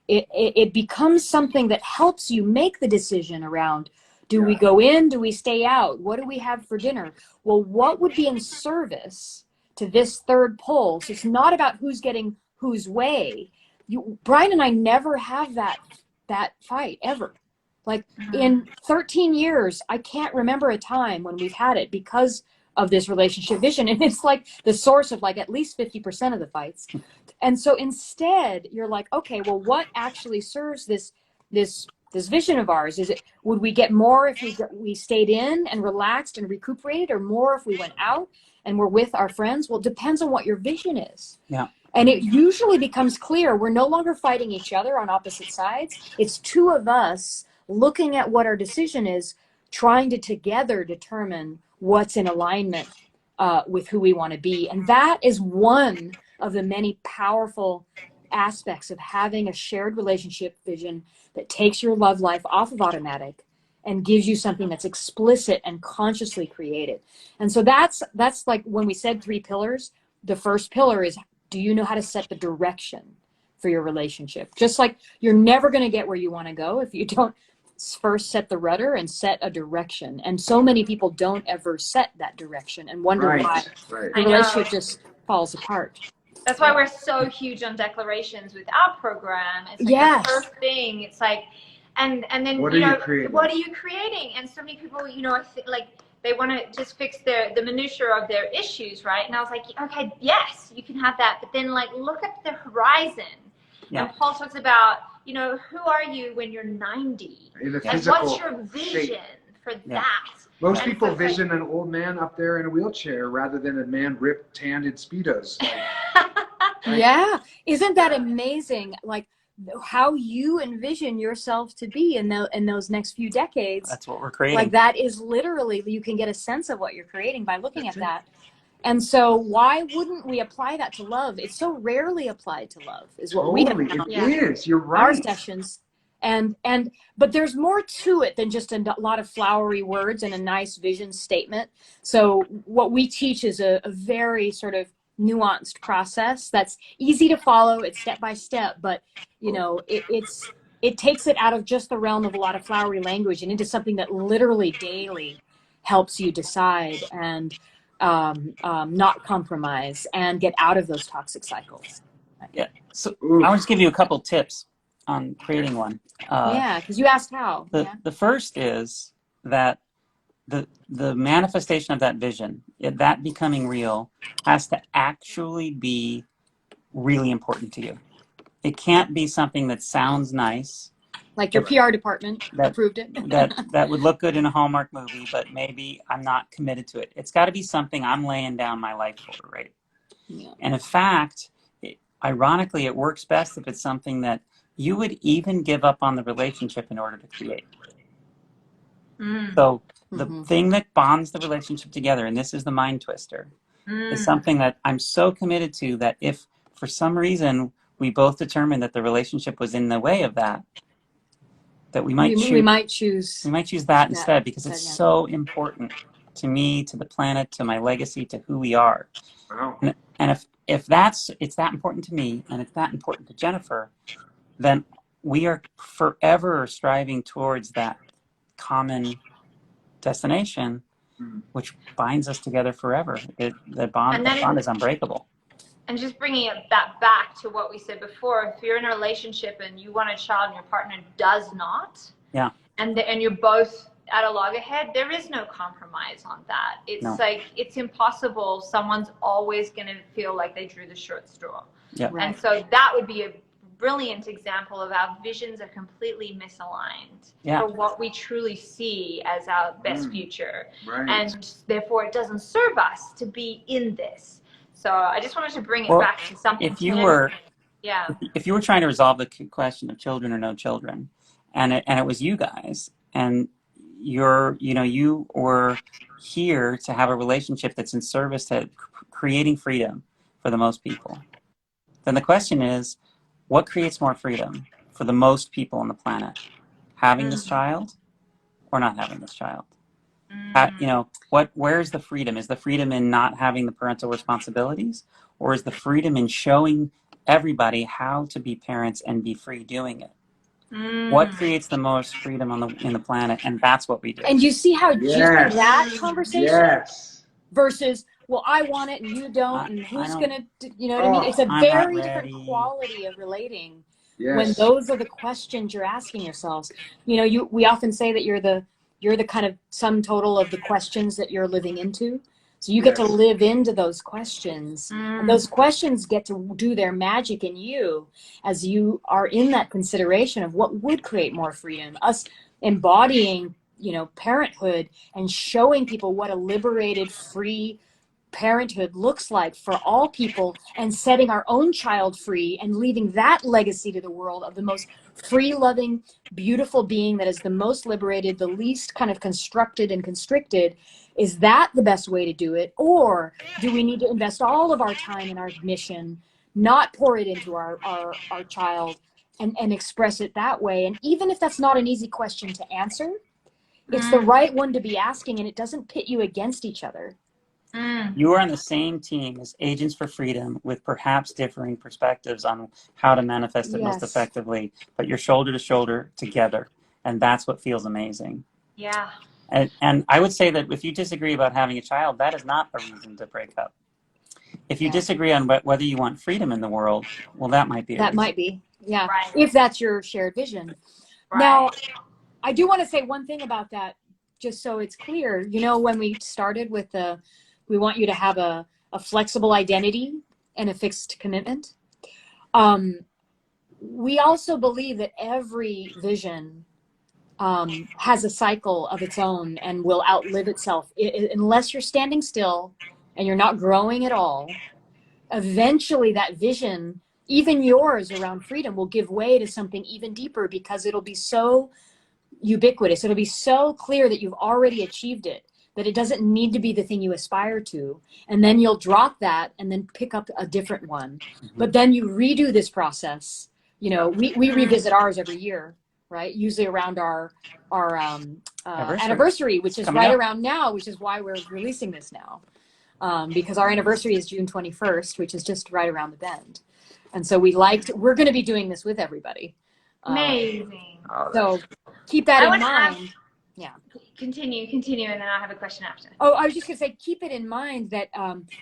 it becomes something that helps you make the decision around, do we go in, do we stay out, what do we have for dinner? Well, what would be in service to this third pole? So it's not about who's getting whose way. Bryan and I never have that fight ever. Like in 13 years, I can't remember a time when we've had it, because of this relationship vision. And it's like the source of like at least 50% of the fights. And so instead you're like, okay, well, what actually serves this vision of ours? Would we get more if we stayed in and relaxed and recuperated, or more if we went out and were with our friends? Well, it depends on what your vision is. Yeah. And it usually becomes clear we're no longer fighting each other on opposite sides. It's two of us looking at what our decision is, trying to together determine what's in alignment with who we want to be. And that is one of the many powerful aspects of having a shared relationship vision that takes your love life off of automatic and gives you something that's explicit and consciously created. And so that's like when we said 3 pillars, the first pillar is, do you know how to set the direction for your relationship? Just like you're never going to get where you want to go if you don't first set the rudder and set a direction. And so many people don't ever set that direction and wonder why the relationship just falls apart. That's why we're so huge on declarations with our program. It's like the first thing. It's like, and then what you know, what are you creating? And so many people, you know, like they want to just fix the minutiae of their issues, right? And I was like, okay, yes, you can have that, but then like look at the horizon. Yeah. And Paul talks about, you know, who are you when you're 90? In a and what's your vision for that? Most people vision an old man up there in a wheelchair rather than a man ripped, tanned in Speedos. Yeah. Isn't that amazing? Like how you envision yourself to be in those next few decades. That's what we're creating. Like that is literally, you can get a sense of what you're creating by looking at that. And so why wouldn't we apply that to love? It's so rarely applied to love is what we have found. It is. You're right. Our sessions. But there's more to it than just a lot of flowery words and a nice vision statement. So what we teach is a very sort of nuanced process that's easy to follow. It's step by step, but you know, it takes it out of just the realm of a lot of flowery language and into something that literally daily helps you decide. And not compromise, and get out of those toxic cycles. Yeah. So I'll just give you a couple tips on creating one. Yeah, because you asked how. The first is that the manifestation of that vision, that becoming real, has to actually be really important to you. It can't be something that sounds nice. Like your PR department approved it. that would look good in a Hallmark movie, but maybe I'm not committed to it. It's got to be something I'm laying down my life for, right? Yeah. And in fact, ironically, it works best if it's something that you would even give up on the relationship in order to create. So the thing that bonds the relationship together, and this is the mind twister, is something that I'm so committed to that if for some reason we both determined that the relationship was in the way of that, that we might choose that instead, because it's so important to me, to the planet, to my legacy, to who we are. Wow. And if it's that important to me and it's that important to Jennifer, then we are forever striving towards that common destination, which binds us together forever. The bond is unbreakable. And just bringing that back to what we said before, if you're in a relationship and you want a child and your partner does not, yeah, and you're both at a loggerhead, there is no compromise on that. It's like, it's impossible. Someone's always going to feel like they drew the short straw. Yeah. Right. And so that would be a brilliant example of our visions are completely misaligned for what we truly see as our best future. Right. And therefore it doesn't serve us to be in this. So I just wanted to bring it back to something. If you were trying to resolve the question of children or no children, and it was you guys, and you were here to have a relationship that's in service to creating freedom for the most people, then the question is, what creates more freedom for the most people on the planet? Having this child or not having this child? Where's the freedom? Is the freedom in not having the parental responsibilities, or is the freedom in showing everybody how to be parents and be free doing it? What creates the most freedom in the planet? And that's what we do. And you see how just that conversation versus, well, I want it and you don't, and who's gonna, you know what I mean? It's a very different quality of relating when those are the questions you're asking yourselves. We often say that you're the kind of sum total of the questions that you're living into. So you get to live into those questions. And those questions get to do their magic in you as you are in that consideration of what would create more freedom. Us embodying, parenthood and showing people what a liberated, free parenthood looks like for all people, and setting our own child free and leaving that legacy to the world of the most free, loving, beautiful being that is the most liberated, the least kind of constructed and constricted. Is that the best way to do it? Or do we need to invest all of our time in our mission, not pour it into our child and express it that way? And even if that's not an easy question to answer, it's the right one to be asking, and it doesn't pit you against each other. You are on the same team as Agents for Freedom, with perhaps differing perspectives on how to manifest it most effectively, but you're shoulder to shoulder together, and that's what feels amazing. Yeah. And I would say that if you disagree about having a child, that is not a reason to break up. If you disagree on whether you want freedom in the world, well, that might be a reason. Might be, Right. If that's your shared vision. Right. Now, I do want to say one thing about that, just so it's clear. When we started with we want you to have a flexible identity and a fixed commitment. We also believe that every vision has a cycle of its own and will outlive itself. Unless you're standing still and you're not growing at all, eventually that vision, even yours around freedom, will give way to something even deeper, because it'll be so ubiquitous. It'll be so clear that you've already achieved it, that it doesn't need to be the thing you aspire to. And then you'll drop that and then pick up a different one. But then you redo this process. We revisit ours every year, right? Usually around our anniversary, which is right around now, which is why we're releasing this now. Because our anniversary is June 21st, which is just right around the bend. And so we're going to be doing this with everybody. Amazing. So keep that in mind. continue, and then I have a question after. Oh, I was just going to say, keep it in mind that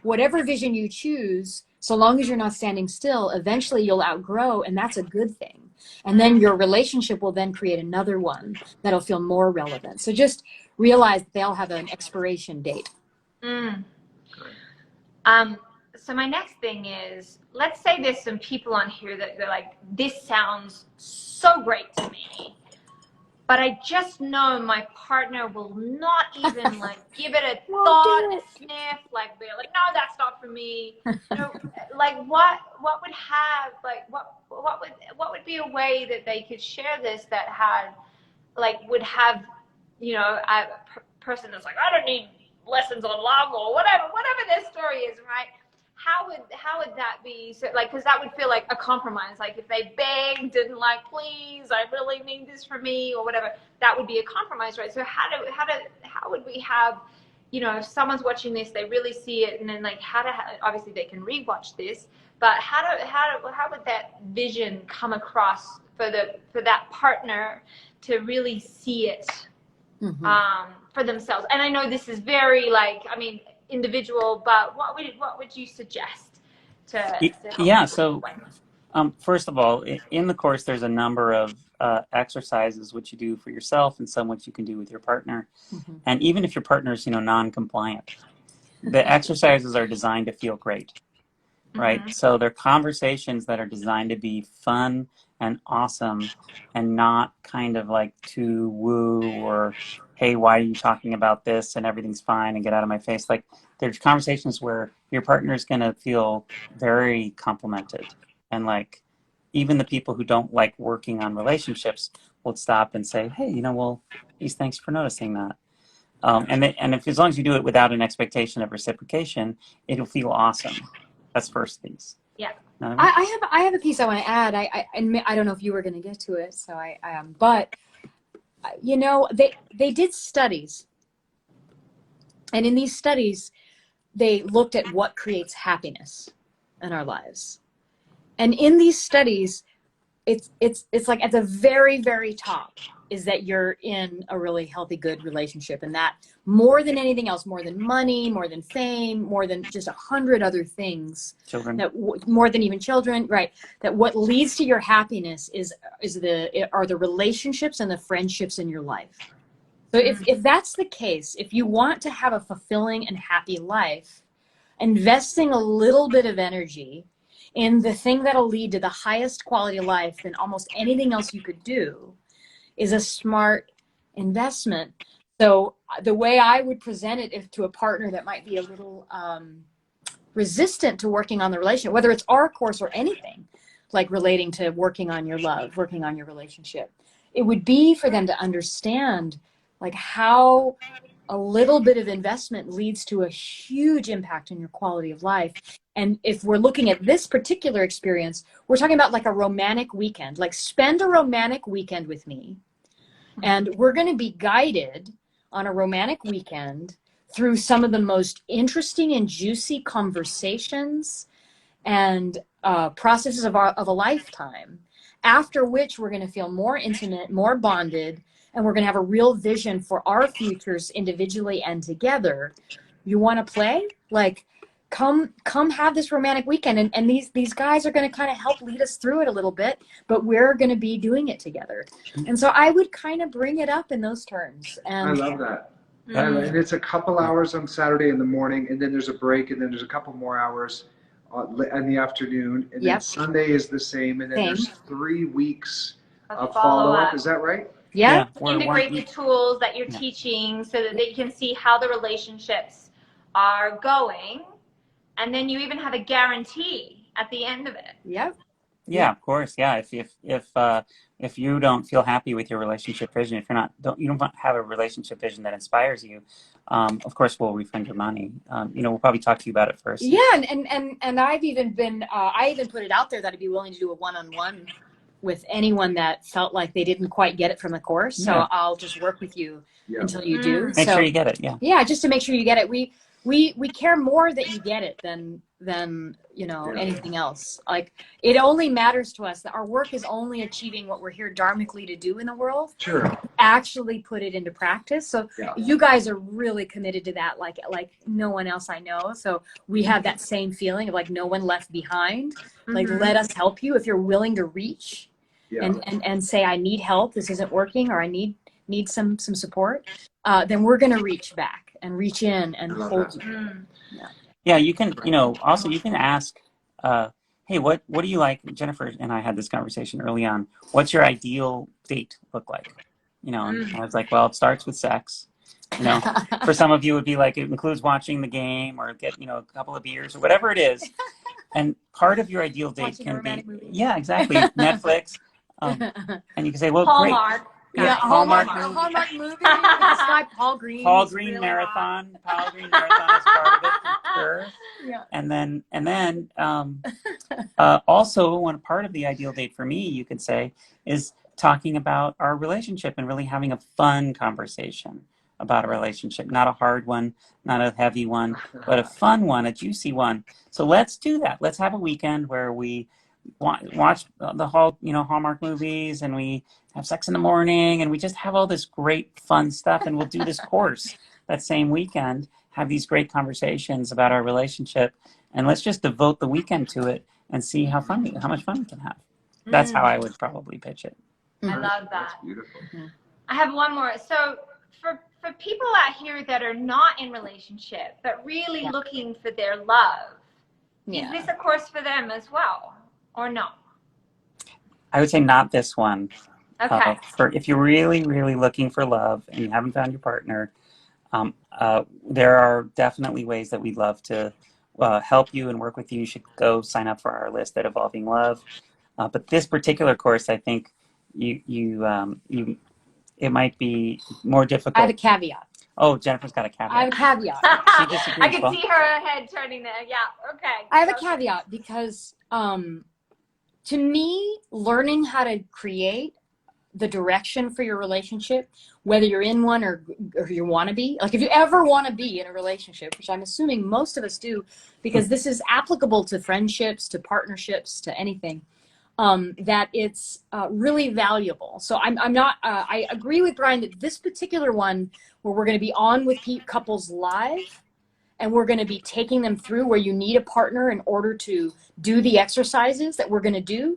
whatever vision you choose, so long as you're not standing still, eventually you'll outgrow, and that's a good thing. And then your relationship will then create another one that'll feel more relevant. So just realize they'll have an expiration date. So my next thing is, let's say there's some people on here that they're like, this sounds so great to me, but I just know my partner will not even like give it a thought, a sniff, like they're like, no, that's not for me. Like what would have, like what would be a way that they could share this that had, like, would have, you know, a person that's like, I don't need lessons on love or whatever their story is, right? How would that be? So, like, because that would feel like a compromise. Like if they begged and like, please, I really need this for me or whatever, that would be a compromise, right? So how would we have, you know, if someone's watching this, they really see it, and then like obviously they can rewatch this, but how would that vision come across for that partner to really see it for themselves? And I know this is very, like, I mean, individual, but what would you suggest to help so first of all, in the course there's a number of exercises which you do for yourself and some which you can do with your partner. And even if your partner is, you know, non-compliant, the exercises are designed to feel great, right? So they're conversations that are designed to be fun and awesome and not kind of like to woo or, hey, why are you talking about this and everything's fine and get out of my face. Like, there's conversations where your partner is going to feel very complimented, and like even the people who don't like working on relationships will stop and say, hey, you know, well, geez, thanks for noticing that. And if, as long as you do it without an expectation of reciprocation, it'll feel awesome. That's first piece. Yeah. I have a piece I want to add. I don't know if you were going to get to it, so but you know, they did studies, and in these studies they looked at what creates happiness in our lives. And in these studies, it's like at the very, very top is that you're in a really healthy, good relationship, and that more than anything else, more than money, more than fame, more than just 100 other things, Children. More than even children, right? That what leads to your happiness are the relationships and the friendships in your life. So if that's the case, if you want to have a fulfilling and happy life, investing a little bit of energy in the thing that'll lead to the highest quality of life than almost anything else you could do is a smart investment. So the way I would present it to a partner that might be a little resistant to working on the relationship, whether it's our course or anything, like relating to working on your love, working on your relationship, it would be for them to understand like how a little bit of investment leads to a huge impact on your quality of life. And if we're looking at this particular experience, we're talking about like a romantic weekend. Like, spend a romantic weekend with me, and we're going to be guided on a romantic weekend through some of the most interesting and juicy conversations and processes of a lifetime, after which we're going to feel more intimate, more bonded, and we're going to have a real vision for our futures individually and together. You want to play? Like, come have this romantic weekend, and these guys are going to kind of help lead us through it a little bit, but we're going to be doing it together. And so I would kind of bring it up in those terms. And I love that. And it's a couple hours on Saturday in the morning, and then there's a break, and then there's a couple more hours in the afternoon, and then Sunday is the same, and then there's 3 weeks of follow-up. Is that right? Yeah. Integrate the tools that you're teaching so that they can see how the relationships are going. And then you even have a guarantee at the end of it. Yep. Yeah, of course. Yeah. If you don't feel happy with your relationship vision, if you don't have a relationship vision that inspires you, of course we'll refund your money. We'll probably talk to you about it first. Yeah, and I've even been I even put it out there that I'd be willing to do a one-on-one with anyone that felt like they didn't quite get it from the course. So I'll just work with you until you do. Make sure you get it. Yeah. Yeah, just to make sure you get it. We care more that you get it than than, you know, Yeah. anything else. Like, it only matters to us that our work is only achieving what we're here dharmically to do in the world. Sure. Actually put it into practice. So Yeah. you guys are really committed to that, like no one else I know. So we have that same feeling of like no one left behind. Like, let us help you if you're willing to reach and say, I need help, this isn't working, or I need some support. Then we're gonna reach back and reach in and hold you. Yeah, you can, you know, also you can ask, hey, what do you like? Jennifer and I had this conversation early on. What's your ideal date look like? You know, and I was like, well, it starts with sex. You know, for some of you, it would be like, it includes watching the game or get, you know, a couple of beers or whatever it is. And part of your ideal date Watching a can be, romantic movie. yeah, exactly, Netflix. And you can say, well, Hallmark. great. Yeah, Hallmark Hallmark movie. Describe Paul Green. Paul He's Green really Marathon. Paul Green Marathon is part of it, for sure. Yeah. And then also one part of the ideal date for me, you could say, is talking about our relationship and really having a fun conversation about a relationship, not a hard one, not a heavy one, but a fun one, a juicy one. So let's do that. Let's have a weekend where we watch the whole, you know, Hallmark movies, and we have sex in the morning, and we just have all this great fun stuff, and we'll do this course that same weekend, have these great conversations about our relationship, and let's just devote the weekend to it and see how much fun we can have. That's how I would probably pitch it. I love that. That's beautiful. I have one more. So for people out here that are not in relationship but really looking for their love, is this a course for them as well, or no? I would say not this one. Okay. For if you're really, really looking for love and you haven't found your partner, there are definitely ways that we'd love to help you and work with you. You should go sign up for our list at Evolving Love. But this particular course, I think it might be more difficult. I have a caveat. Oh, Jennifer's got a caveat. I have a caveat. She disagrees. I can see her head turning there. Yeah. Okay. I have a caveat because to me, learning how to create the direction for your relationship, whether you're in one or you want to be, like if you ever want to be in a relationship, which I'm assuming most of us do, because this is applicable to friendships, to partnerships, to anything, that it's really valuable. So I'm not, I agree with Bryan that this particular one where we're going to be on with couples live, and we're going to be taking them through where you need a partner in order to do the exercises that we're going to do,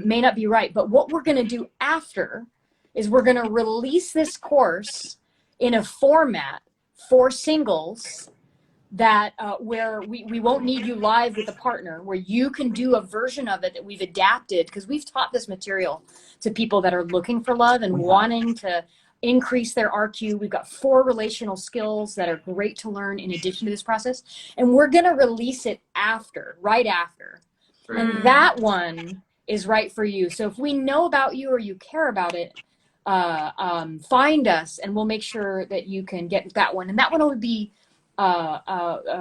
may not be right. But what we're going to do after is we're going to release this course in a format for singles that where we won't need you live with a partner, where you can do a version of it that we've adapted, because we've taught this material to people that are looking for love and wanting to increase their RQ. We've got 4 relational skills that are great to learn in addition to this process, and we're going to release it right after. And that one is right for you. So if we know about you or you care about it, find us and we'll make sure that you can get that one. And that one will be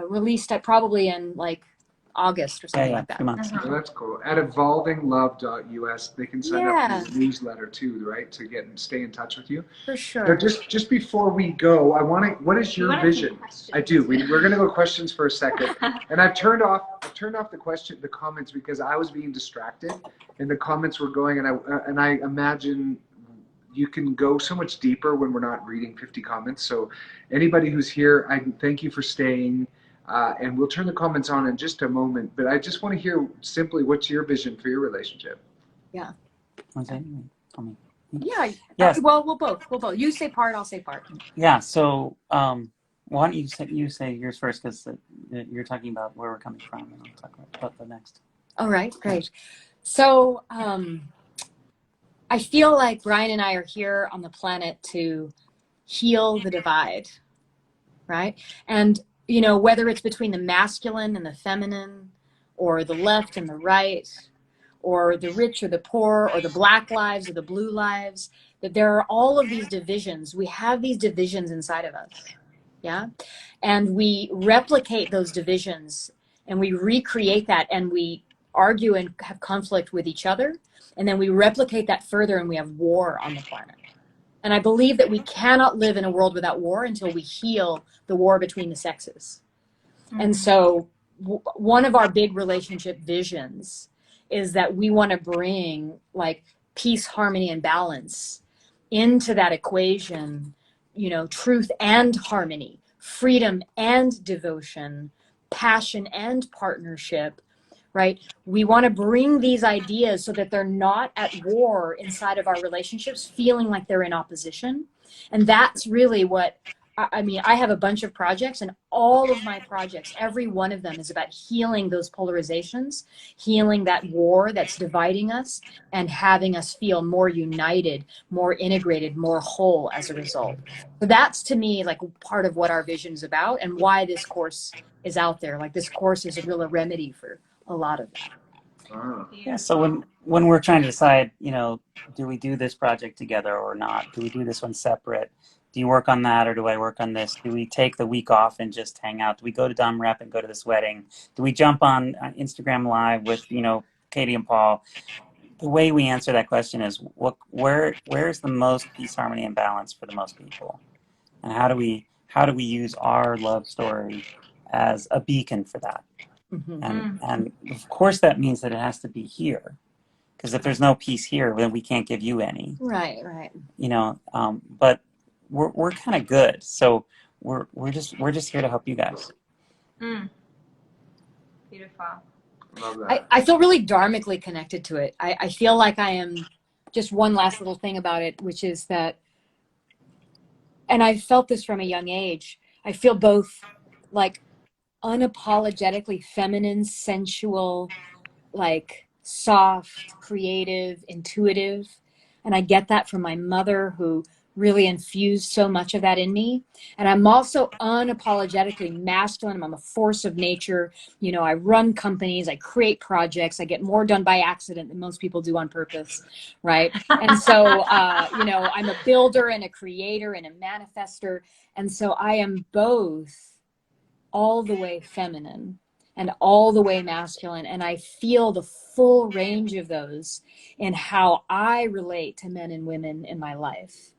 released at probably in like August or something like that. 2 months. Well, that's cool. At evolvinglove.us, they can sign up for the newsletter too, right? To stay in touch with you. For sure. But just before we go, what is your vision? I do. We're going to go questions for a second. And I've turned off the comments because I was being distracted and the comments were going, and I imagine you can go so much deeper when we're not reading 50 comments. So anybody who's here, I thank you for staying. And we'll turn the comments on in just a moment, but I just want to hear simply, what's your vision for your relationship? Yeah. What's that? Tell me. Yeah. Yes. Well, we'll both. You say part, I'll say part. Yeah. So, why don't you say yours first, because you're talking about where we're coming from, and I'll talk about the next. All right. Great. So, I feel like Bryan and I are here on the planet to heal the divide, right? And you know, whether it's between the masculine and the feminine, or the left and the right, or the rich or the poor, or the black lives or the blue lives, that there are all of these divisions. We have these divisions inside of us, yeah? And we replicate those divisions, and we recreate that, and we argue and have conflict with each other, and then we replicate that further, and we have war on the planet. And I believe that we cannot live in a world without war until we heal the war between the sexes. And so one of our big relationship visions is that we want to bring like peace, harmony, and balance into that equation, you know, truth and harmony, freedom and devotion, passion and partnership, right? We want to bring these ideas so that they're not at war inside of our relationships, feeling like they're in opposition. And that's really what, I mean, I have a bunch of projects, and all of my projects, every one of them is about healing those polarizations, healing that war that's dividing us, and having us feel more united, more integrated, more whole as a result. So that's, to me, like part of what our vision is about and why this course is out there. Like, this course is a real remedy for a lot of that. Yeah, so when we're trying to decide, you know, do we do this project together or not? Do we do this one separate? Do you work on that, or do I work on this? Do we take the week off and just hang out? Do we go to Dumb Rep and go to this wedding? Do we jump on Instagram Live with, you know, Katie and Paul? The way we answer that question is, where's the most peace, harmony, and balance for the most people? And how do we use our love story as a beacon for that? Mm-hmm. And of course that means that it has to be here, because if there's no peace here, then we can't give you any. Right. You know, but we're kind of good, so we're just here to help you guys. Beautiful. Love that. I feel really dharmically connected to it. I feel like I am, just one last little thing about it, which is that, and I felt this from a young age, I feel both like unapologetically feminine, sensual, like soft, creative, intuitive. And I get that from my mother, who really infused so much of that in me. And I'm also unapologetically masculine. I'm a force of nature. You know, I run companies, I create projects, I get more done by accident than most people do on purpose, right? And so, you know, I'm a builder and a creator and a manifester. And so I am both all the way feminine and all the way masculine. And I feel the full range of those in how I relate to men and women in my life.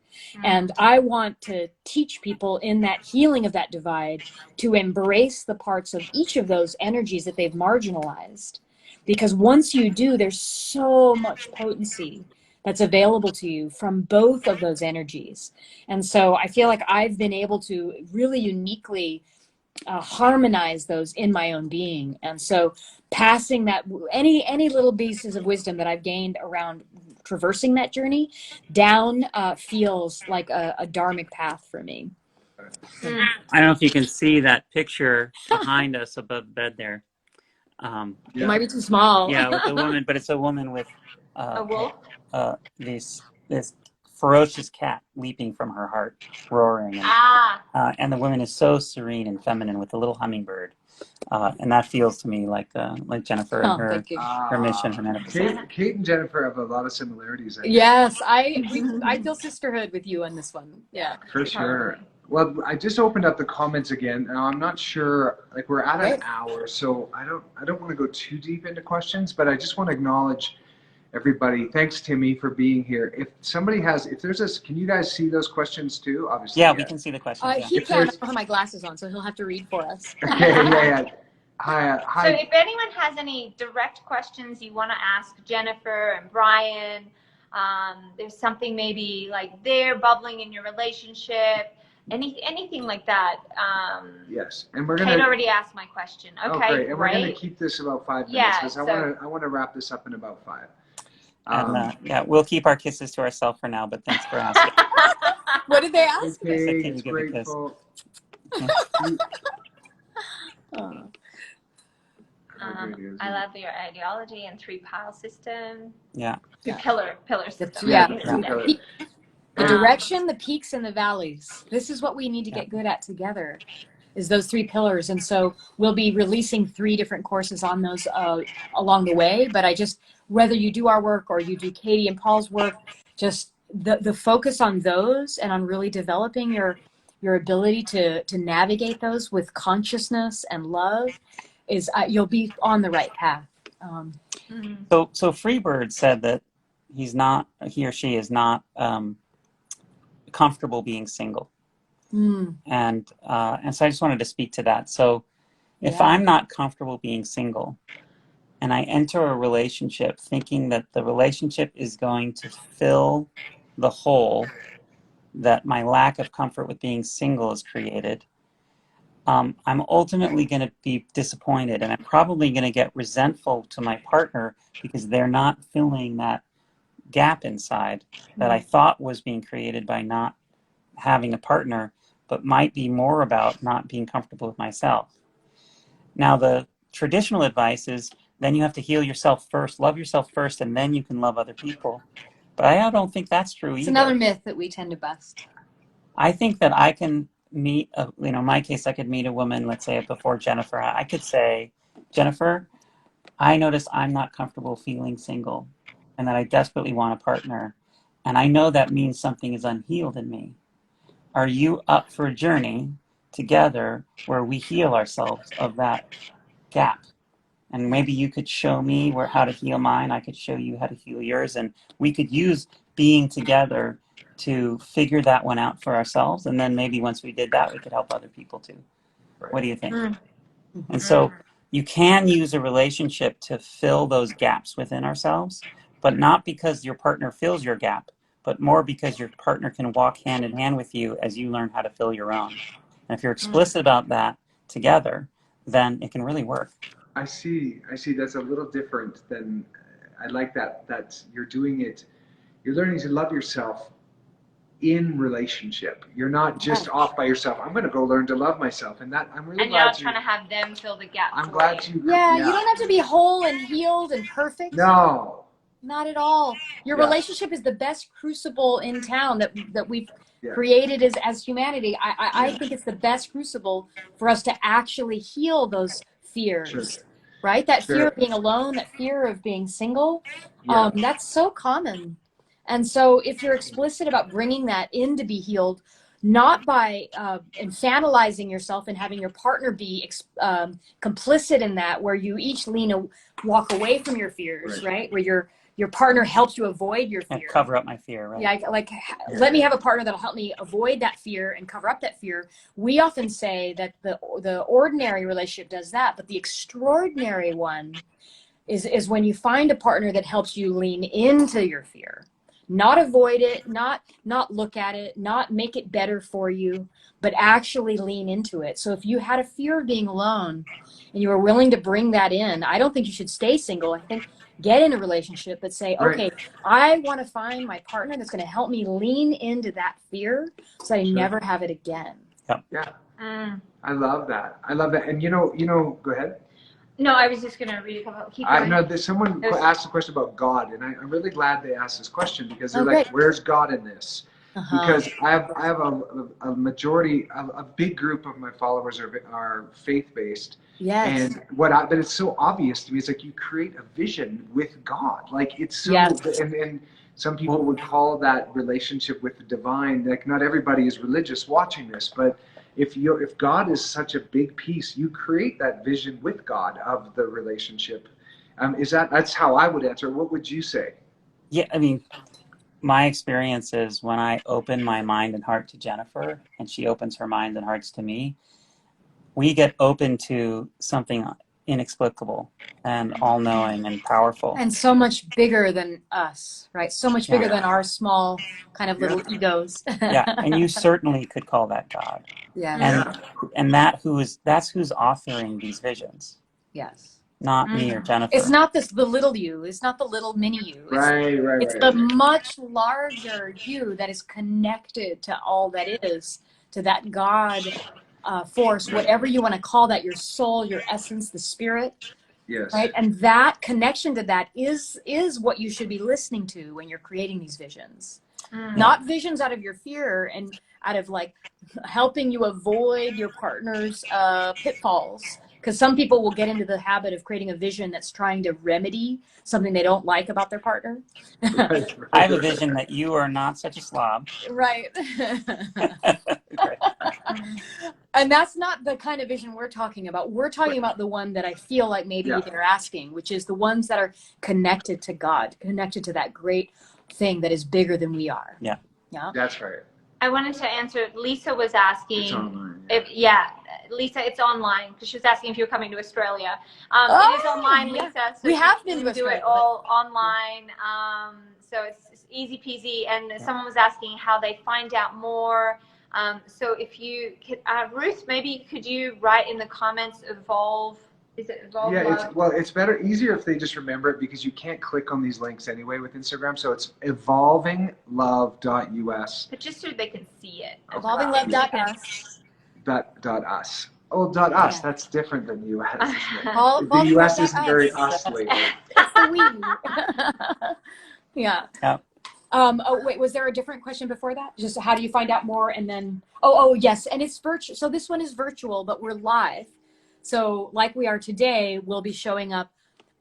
And I want to teach people in that healing of that divide to embrace the parts of each of those energies that they've marginalized. Because once you do, there's so much potency that's available to you from both of those energies. And so I feel like I've been able to really uniquely harmonize those in my own being. And so passing that, any little pieces of wisdom that I've gained around traversing that journey down feels like a dharmic path for me. I don't know if you can see that picture behind us above the bed there. It might be too small. Yeah, with a woman, but it's a woman with A wolf? this ferocious cat leaping from her heart, roaring. And the woman is so serene and feminine with a little hummingbird. And that feels to me like Jennifer and her mission, her manifestation. Kate and Jennifer have a lot of similarities. Yes, I feel sisterhood with you on this one. Yeah, for sure. Well, I just opened up the comments again. Now, I'm not sure, like, we're at an hour, so I don't want to go too deep into questions, but I just want to acknowledge everybody. Thanks, Timmy, for being here. If somebody has, can you guys see those questions too? Obviously. Yeah, we can see the questions. He can't have my glasses on, so he'll have to read for us. Okay, yeah. Hi. So if anyone has any direct questions you want to ask Jennifer and Bryan, there's something maybe like they're bubbling in your relationship, anything like that. Yes, and we're gonna. Kate already asked my question. Okay, great. And we're gonna keep this about 5 minutes because I want to wrap this up in about 5. And we'll keep our kisses to ourselves for now. But thanks for asking. What did they ask? Okay, Can you give a kiss? I love your ideology and 3-pile system. Yeah. Pillar system. Yeah. The direction, the peaks, and the valleys. This is what we need to get good at together, is those 3 pillars. And so we'll be releasing 3 different courses on those along the way. But whether you do our work or you do Katie and Paul's work, just the focus on those and on really developing your ability to navigate those with consciousness and love is you'll be on the right path. So Freebird said that he or she is not comfortable being single. And so I just wanted to speak to that. So If Yeah. I'm not comfortable being single and I enter a relationship thinking that the relationship is going to fill the hole that my lack of comfort with being single has created, I'm ultimately going to be disappointed, and I'm probably going to get resentful to my partner because they're not filling that gap inside that I thought was being created by not having a partner, but might be more about not being comfortable with myself. Now, the traditional advice is then you have to heal yourself first, love yourself first, and then you can love other people. But I don't think that's true It's either. another myth that we tend to bust. I think that I can meet, in my case, I could meet a woman, let's say before Jennifer. I could say, Jennifer, I notice I'm not comfortable feeling single and that I desperately want a partner. And I know that means something is unhealed in me. Are you up for a journey together where we heal ourselves of that gap? And maybe you could show me how to heal mine. I could show you how to heal yours. And we could use being together to figure that one out for ourselves. And then maybe once we did that, we could help other people too. Right. What do you think? And so you can use a relationship to fill those gaps within ourselves, but not because your partner fills your gap, but more because your partner can walk hand in hand with you as you learn how to fill your own. And if you're explicit about that together, then it can really work. I see. That's a little different than, I like that. That's, you're doing it, you're learning to love yourself in relationship. You're not just off by yourself. I'm going to go learn to love myself. And that, I'm really And you're glad not trying to have them fill the gap. I'm glad you. Yeah, you don't have to be whole and healed and perfect. No. Not at all. Your Yeah. relationship is the best crucible in town that we've created as humanity. I think it's the best crucible for us to actually heal those fears, right? That fear of being alone, that fear of being single, that's so common. And so if you're explicit about bringing that in to be healed, not by infantilizing yourself and having your partner be complicit in that, where you each walk away from your fears, right? Where your partner helps you avoid your fear. Cover up my fear, right? Yeah, let me have a partner that'll help me avoid that fear and cover up that fear. We often say that the ordinary relationship does that, but the extraordinary one is when you find a partner that helps you lean into your fear. Not avoid it, not look at it, not make it better for you, but actually lean into it. So if you had a fear of being alone and you were willing to bring that in, I don't think you should stay single. I think get in a relationship, but say, okay, I want to find my partner that's going to help me lean into that fear so I never have it again. Yeah. I love that. And you know, go ahead. No, I was just going to read a couple. Keep I going. know someone asked a question about God, and I'm really glad they asked this question because they're like, "Where's God in this?" Because I have a majority, a big group of my followers are faith-based. Yes. And but it's so obvious to me. It's like you create a vision with God. Like it's so, and some people would call that relationship with the divine. Like not everybody is religious watching this, but if God is such a big piece, you create that vision with God of the relationship. That's how I would answer. What would you say? Yeah, I mean, my experience is when I open my mind and heart to Jennifer and she opens her mind and hearts to me, we get open to something inexplicable and all-knowing and powerful. And so much bigger than us, right? So much bigger than our small kind of little egos. And you certainly could call that God. And that's who's authoring these visions. Yes. Not me or Jennifer. It's not the little you. It's not the little mini you. It's the much larger you that is connected to all that is, to that God force, whatever you want to call that, your soul, your essence, the spirit. Yes. Right? And that connection to that is what you should be listening to when you're creating these visions. Not visions out of your fear and out of like helping you avoid your partner's pitfalls. Because some people will get into the habit of creating a vision that's trying to remedy something they don't like about their partner. I have a vision that you are not such a slob. Right. And that's not the kind of vision we're talking about. We're talking about the one that I feel like maybe they're asking, which is the ones that are connected to God, connected to that great thing that is bigger than we are. Yeah. That's right. I wanted to answer. Lisa was asking. It's online. Yeah, Lisa, it's online because she was asking if you were coming to Australia. It is online, yeah. Lisa. So We have been you to can do Australia, it all online. So it's easy peasy. And someone was asking how they find out more. So if you could, Ruth, maybe could you write in the comments evolve? Is it evolve? Yeah, it's easier if they just remember it, because you can't click on these links anyway with Instagram. So it's evolvinglove.us. But just so they can see it. Evolvinglove.us. .us. Oh, .us. Yeah. That's different than US. Isn't it? All The US is us. very us lately. It's the we. Yeah. Yeah. Oh wait, was there a different question before that? Just how do you find out more? And then oh yes, and it's virtual. So this one is virtual, but we're live. So like we are today, we'll be showing up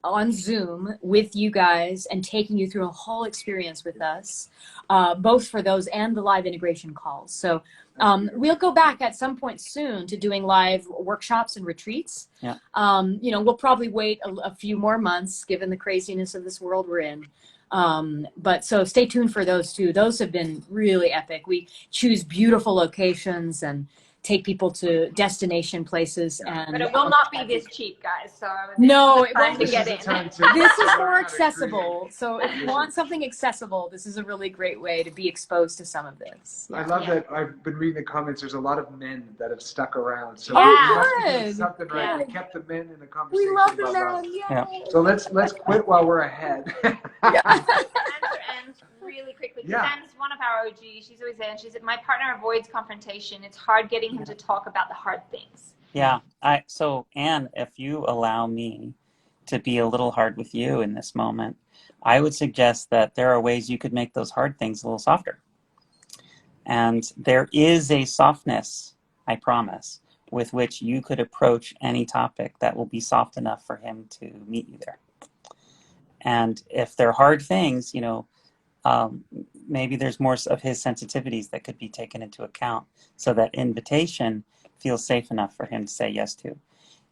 on Zoom with you guys and taking you through a whole experience with us, both for those and the live integration calls. So we'll go back at some point soon to doing live workshops and retreats. Yeah. We'll probably wait a few more months given the craziness of this world we're in. But so stay tuned for those too. Those have been really epic. We choose beautiful locations and take people to destination places. And But it will not be this cheap, guys. So no, it won't. This Get is in. the time to this is learn more how to accessible. create. So if you want something accessible, this is a really great way to be exposed to some of this. I love that. I've been reading the comments. There's a lot of men that have stuck around. So Yeah. we must be doing Good. something right. Yeah. We kept the men in the conversation. We love the about man. love. Yeah. So let's quit while we're ahead. Answer really quickly. Yeah. Anne's one of our OGs. She's always there. And she's my partner avoids confrontation. It's hard getting him to talk about the hard things. Yeah. So Anne, if you allow me to be a little hard with you in this moment, I would suggest that there are ways you could make those hard things a little softer. And there is a softness, I promise, with which you could approach any topic that will be soft enough for him to meet you there. And if they're hard things, maybe there's more of his sensitivities that could be taken into account so that invitation feels safe enough for him to say yes to.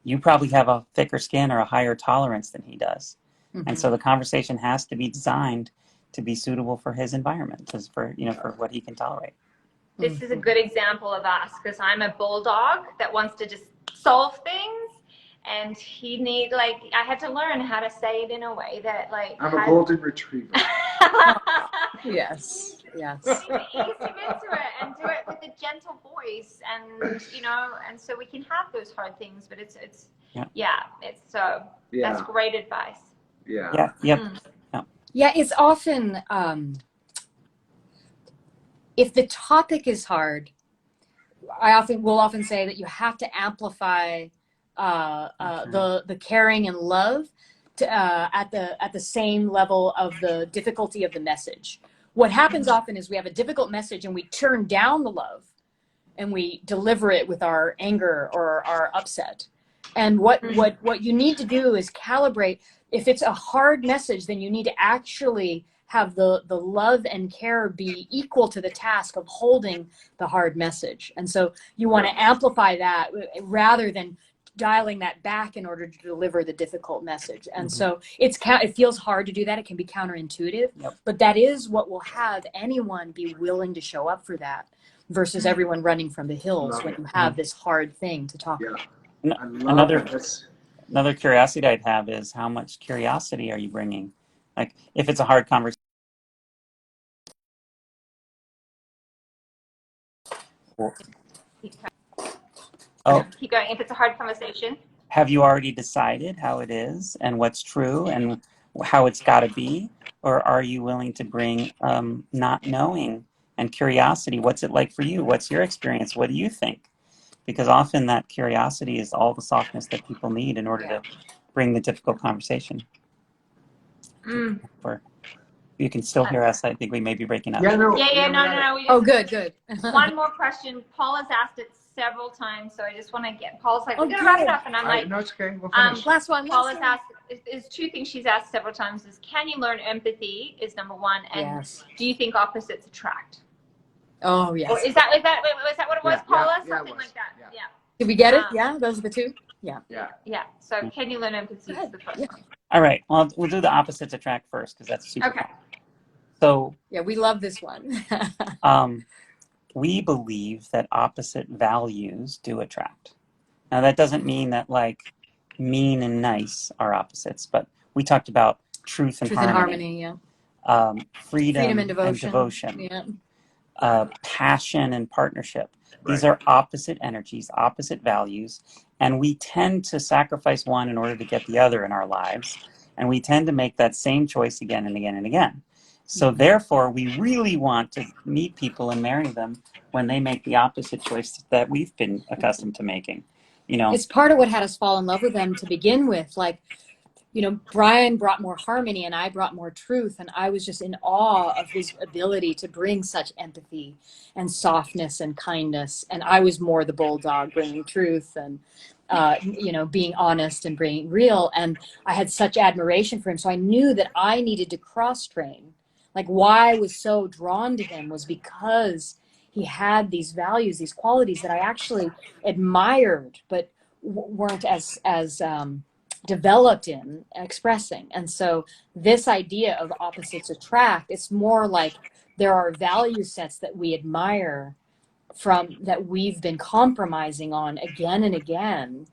You probably have a thicker skin or a higher tolerance than he does. Mm-hmm. And so the conversation has to be designed to be suitable for his environment, for what he can tolerate. This is a good example of us, because I'm a bulldog that wants to just solve things, and I had to learn how to say it in a way that I'm a golden retriever. Yes. Ease him into it and do it with a gentle voice, and and so we can have those hard things, but it's that's great advice. Yeah. Yep. Yeah, it's often if the topic is hard, we'll often say that you have to amplify the caring and love at the same level of the difficulty of the message. What happens often is we have a difficult message and we turn down the love and we deliver it with our anger or our upset. And what you need to do is calibrate. If it's a hard message, then you need to actually have the love and care be equal to the task of holding the hard message. And so you want to amplify that rather than dialing that back in order to deliver the difficult message. And so it feels hard to do that. It can be counterintuitive, but that is what will have anyone be willing to show up for that versus everyone running from the hills when you have this hard thing to talk about. Another curiosity I'd have is, how much curiosity are you bringing? Like, if it's a hard conversation. Keep going. If it's a hard conversation. Have you already decided how it is and what's true and how it's got to be? Or are you willing to bring not knowing and curiosity? What's it like for you? What's your experience? What do you think? Because often that curiosity is all the softness that people need in order to bring the difficult conversation. You can still hear us. I think we may be breaking up. No. Oh, good. One more question. Paul has asked it several times, so I just want to get. Paul's like, we're gonna wrap it up, and I'm like, no, it's okay. We'll finish. Last one. Paul has asked. There's two things she's asked several times. Is can you learn empathy? Is number one, and do you think opposites attract? Oh yes. Or was that what it was, Paula? Something like that. Yeah. Did we get it? Yeah, those are the two. Yeah. So can you learn empathy is the first one. All right. Well, we'll do the opposites attract first because that's super. Okay. So yeah, we love this one. we believe that opposite values do attract. Now, that doesn't mean that like mean and nice are opposites, but we talked about truth and harmony. Yeah. Freedom and devotion. Yeah. Passion and partnership. Right. These are opposite energies, opposite values, and we tend to sacrifice one in order to get the other in our lives, and we tend to make that same choice again and again and again. So therefore, we really want to meet people and marry them when they make the opposite choice that we've been accustomed to making. You know, it's part of what had us fall in love with them to begin with. Like, you know, Bryan brought more harmony and I brought more truth. And I was just in awe of his ability to bring such empathy and softness and kindness. And I was more the bulldog bringing truth and, you know, being honest and being real. And I had such admiration for him. So I knew that I needed to cross train. Like, why I was so drawn to him was because he had these values, these qualities that I actually admired, but weren't as developed in expressing. And so this idea of opposites attract, it's more like there are value sets that we admire from that we've been compromising on again and again,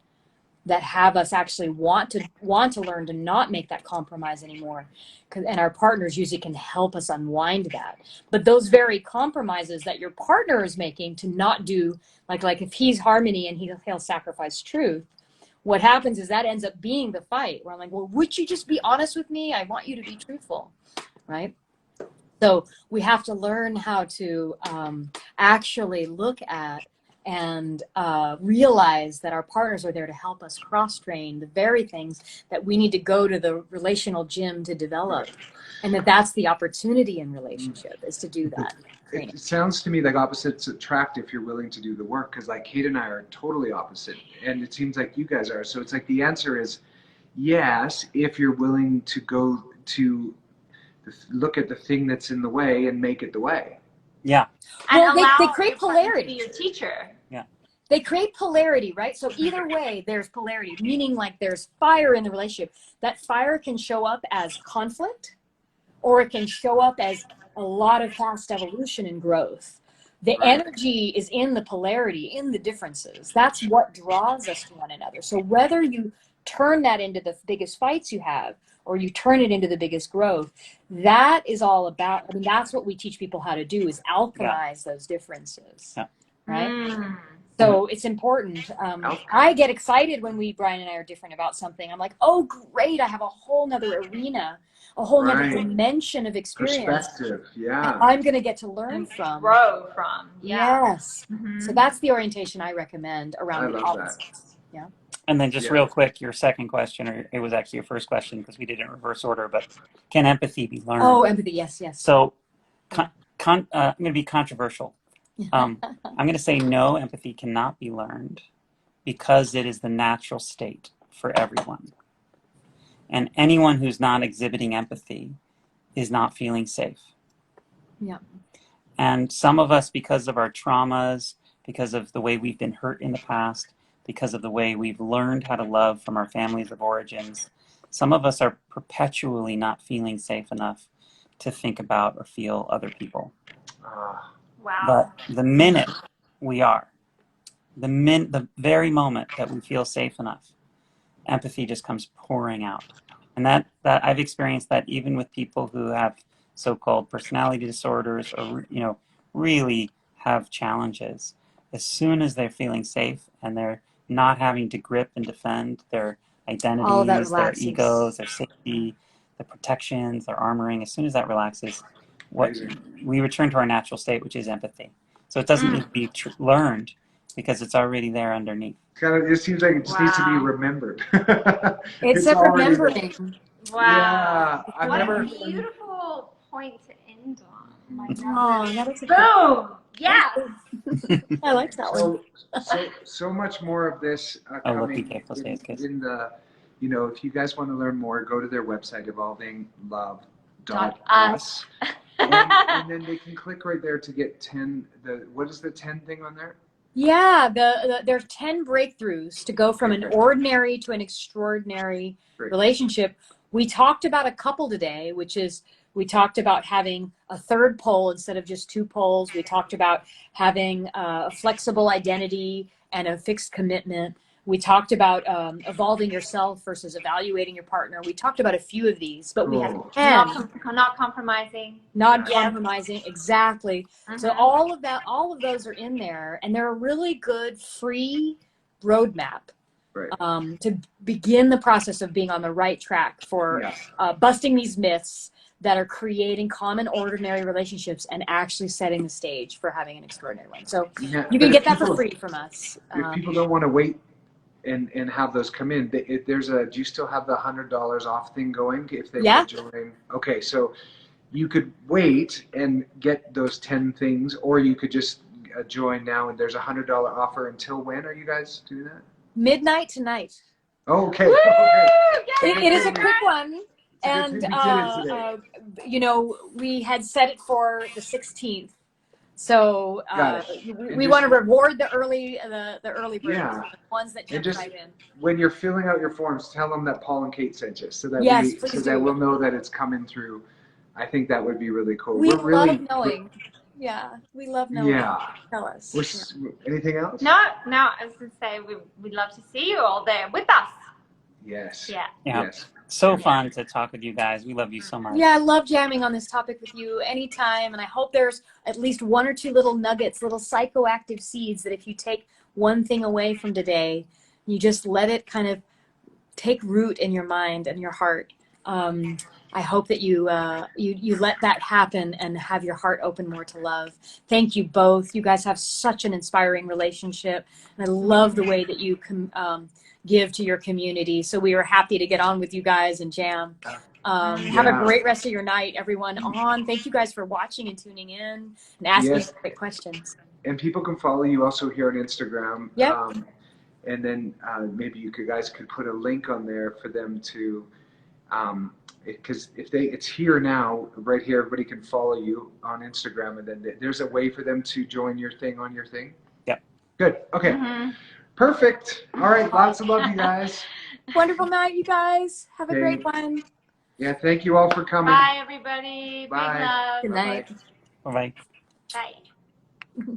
that have us actually want to learn to not make that compromise anymore. And our partners usually can help us unwind that. But those very compromises that your partner is making to not do, like if he's harmony and he'll sacrifice truth, what happens is that ends up being the fight where I'm like, well, would you just be honest with me? I want you to be truthful, right? So we have to learn how to actually look at and realize that our partners are there to help us cross-train the very things that we need to go to the relational gym to develop. And that's the opportunity in relationship, is to do that. It sounds to me like opposites attract if you're willing to do the work, because like Kate and I are totally opposite, and it seems like you guys are. So it's like the answer is yes, if you're willing to go to look at the thing that's in the way and make it the way. Yeah. And well, they create polarity. To be your teacher. Yeah. They create polarity, right? So either way, there's polarity, meaning like there's fire in the relationship. That fire can show up as conflict, or it can show up as a lot of fast evolution and growth. The energy is in the polarity, in the differences. That's what draws us to one another. So whether you turn that into the biggest fights you have, or you turn it into the biggest growth, that is all about, I mean, that's what we teach people how to do, is alchemize those differences, right? So it's important. I get excited when Bryan and I are different about something. I'm like, oh, great, I have a whole nother arena, a whole nother dimension of experience. Perspective, yeah. I'm going to get to learn from. Grow from. Yeah. Yes. So that's the orientation I recommend around the opposites. Yeah. And then just real quick, your second question, or it was actually your first question because we did it in reverse order, but can empathy be learned? Oh, empathy, yes. So I'm going to be controversial. I'm going to say no, empathy cannot be learned because it is the natural state for everyone. And anyone who's not exhibiting empathy is not feeling safe. Yeah. And some of us, because of our traumas, because of the way we've been hurt in the past, because of the way we've learned how to love from our families of origins, some of us are perpetually not feeling safe enough to think about or feel other people. Wow. But the minute we are, the very moment that we feel safe enough, empathy just comes pouring out. And that I've experienced that even with people who have so-called personality disorders or, you know, really have challenges. As soon as they're feeling safe and they're not having to grip and defend their identities, their egos, their safety, their protections, their armoring, as soon as that relaxes, we return to our natural state, which is empathy. So it doesn't need to be learned because it's already there underneath. It seems like it just needs to be remembered. It's a remembering. Wow. Yeah, what a beautiful point to end on. Oh, that was boom! Yeah. I like that one. So much more of this coming in the, you know, if you guys want to learn more, go to their website, evolvinglove.us. and then they can click right there to get what is the 10 thing on there? Yeah, there's 10 breakthroughs to go from an ordinary to an extraordinary relationship. We talked about a couple today, which is We talked about having a third pole instead of just two poles. We talked about having a flexible identity and a fixed commitment. We talked about evolving yourself versus evaluating your partner. We talked about a few of these, but we have 10. Not compromising. Not compromising, exactly. So all of those are in there, and they're a really good free roadmap to begin the process of being on the right track for busting these myths that are creating common, ordinary relationships and actually setting the stage for having an extraordinary one. So you can get that for free from us. If people don't want to wait and have those come in, do you still have the $100 off thing going if they want to join? Okay, so you could wait and get those 10 things, or you could just join now, and there's a $100 offer until when are you guys doing that? Midnight tonight. Okay. It is a quick one. And, you know, we had set it for the 16th. So we want to reward the early birds, the ones that jump right in. When you're filling out your forms, tell them that Paul and Kate sent you, so that we'll know that it's coming through. I think that would be really cool. We love knowing. We love knowing. Tell us. Anything else? No. I was going to say we'd love to see you all there with us. Yes. Yes. So fun to talk with you guys. We love you so much. Yeah, I love jamming on this topic with you anytime. And I hope there's at least one or two little nuggets, little psychoactive seeds that if you take one thing away from today, you just let it kind of take root in your mind and your heart. I hope that you let that happen and have your heart open more to love. Thank you both. You guys have such an inspiring relationship. And I love the way that you give to your community. So we were happy to get on with you guys and jam. Have a great rest of your night, everyone on. Thank you guys for watching and tuning in and asking great questions. And people can follow you also here on Instagram. Yep. And then maybe you guys could put a link on there for them to, because it's here now, right here, everybody can follow you on Instagram, and then there's a way for them to join your thing on your thing. Yep. Good. Okay. Perfect. All right. Lots of love, you guys. Wonderful night, you guys. Have a great one. Yeah. Thank you all for coming. Bye, everybody. Bye. Big love. Good night. Bye-bye. Bye.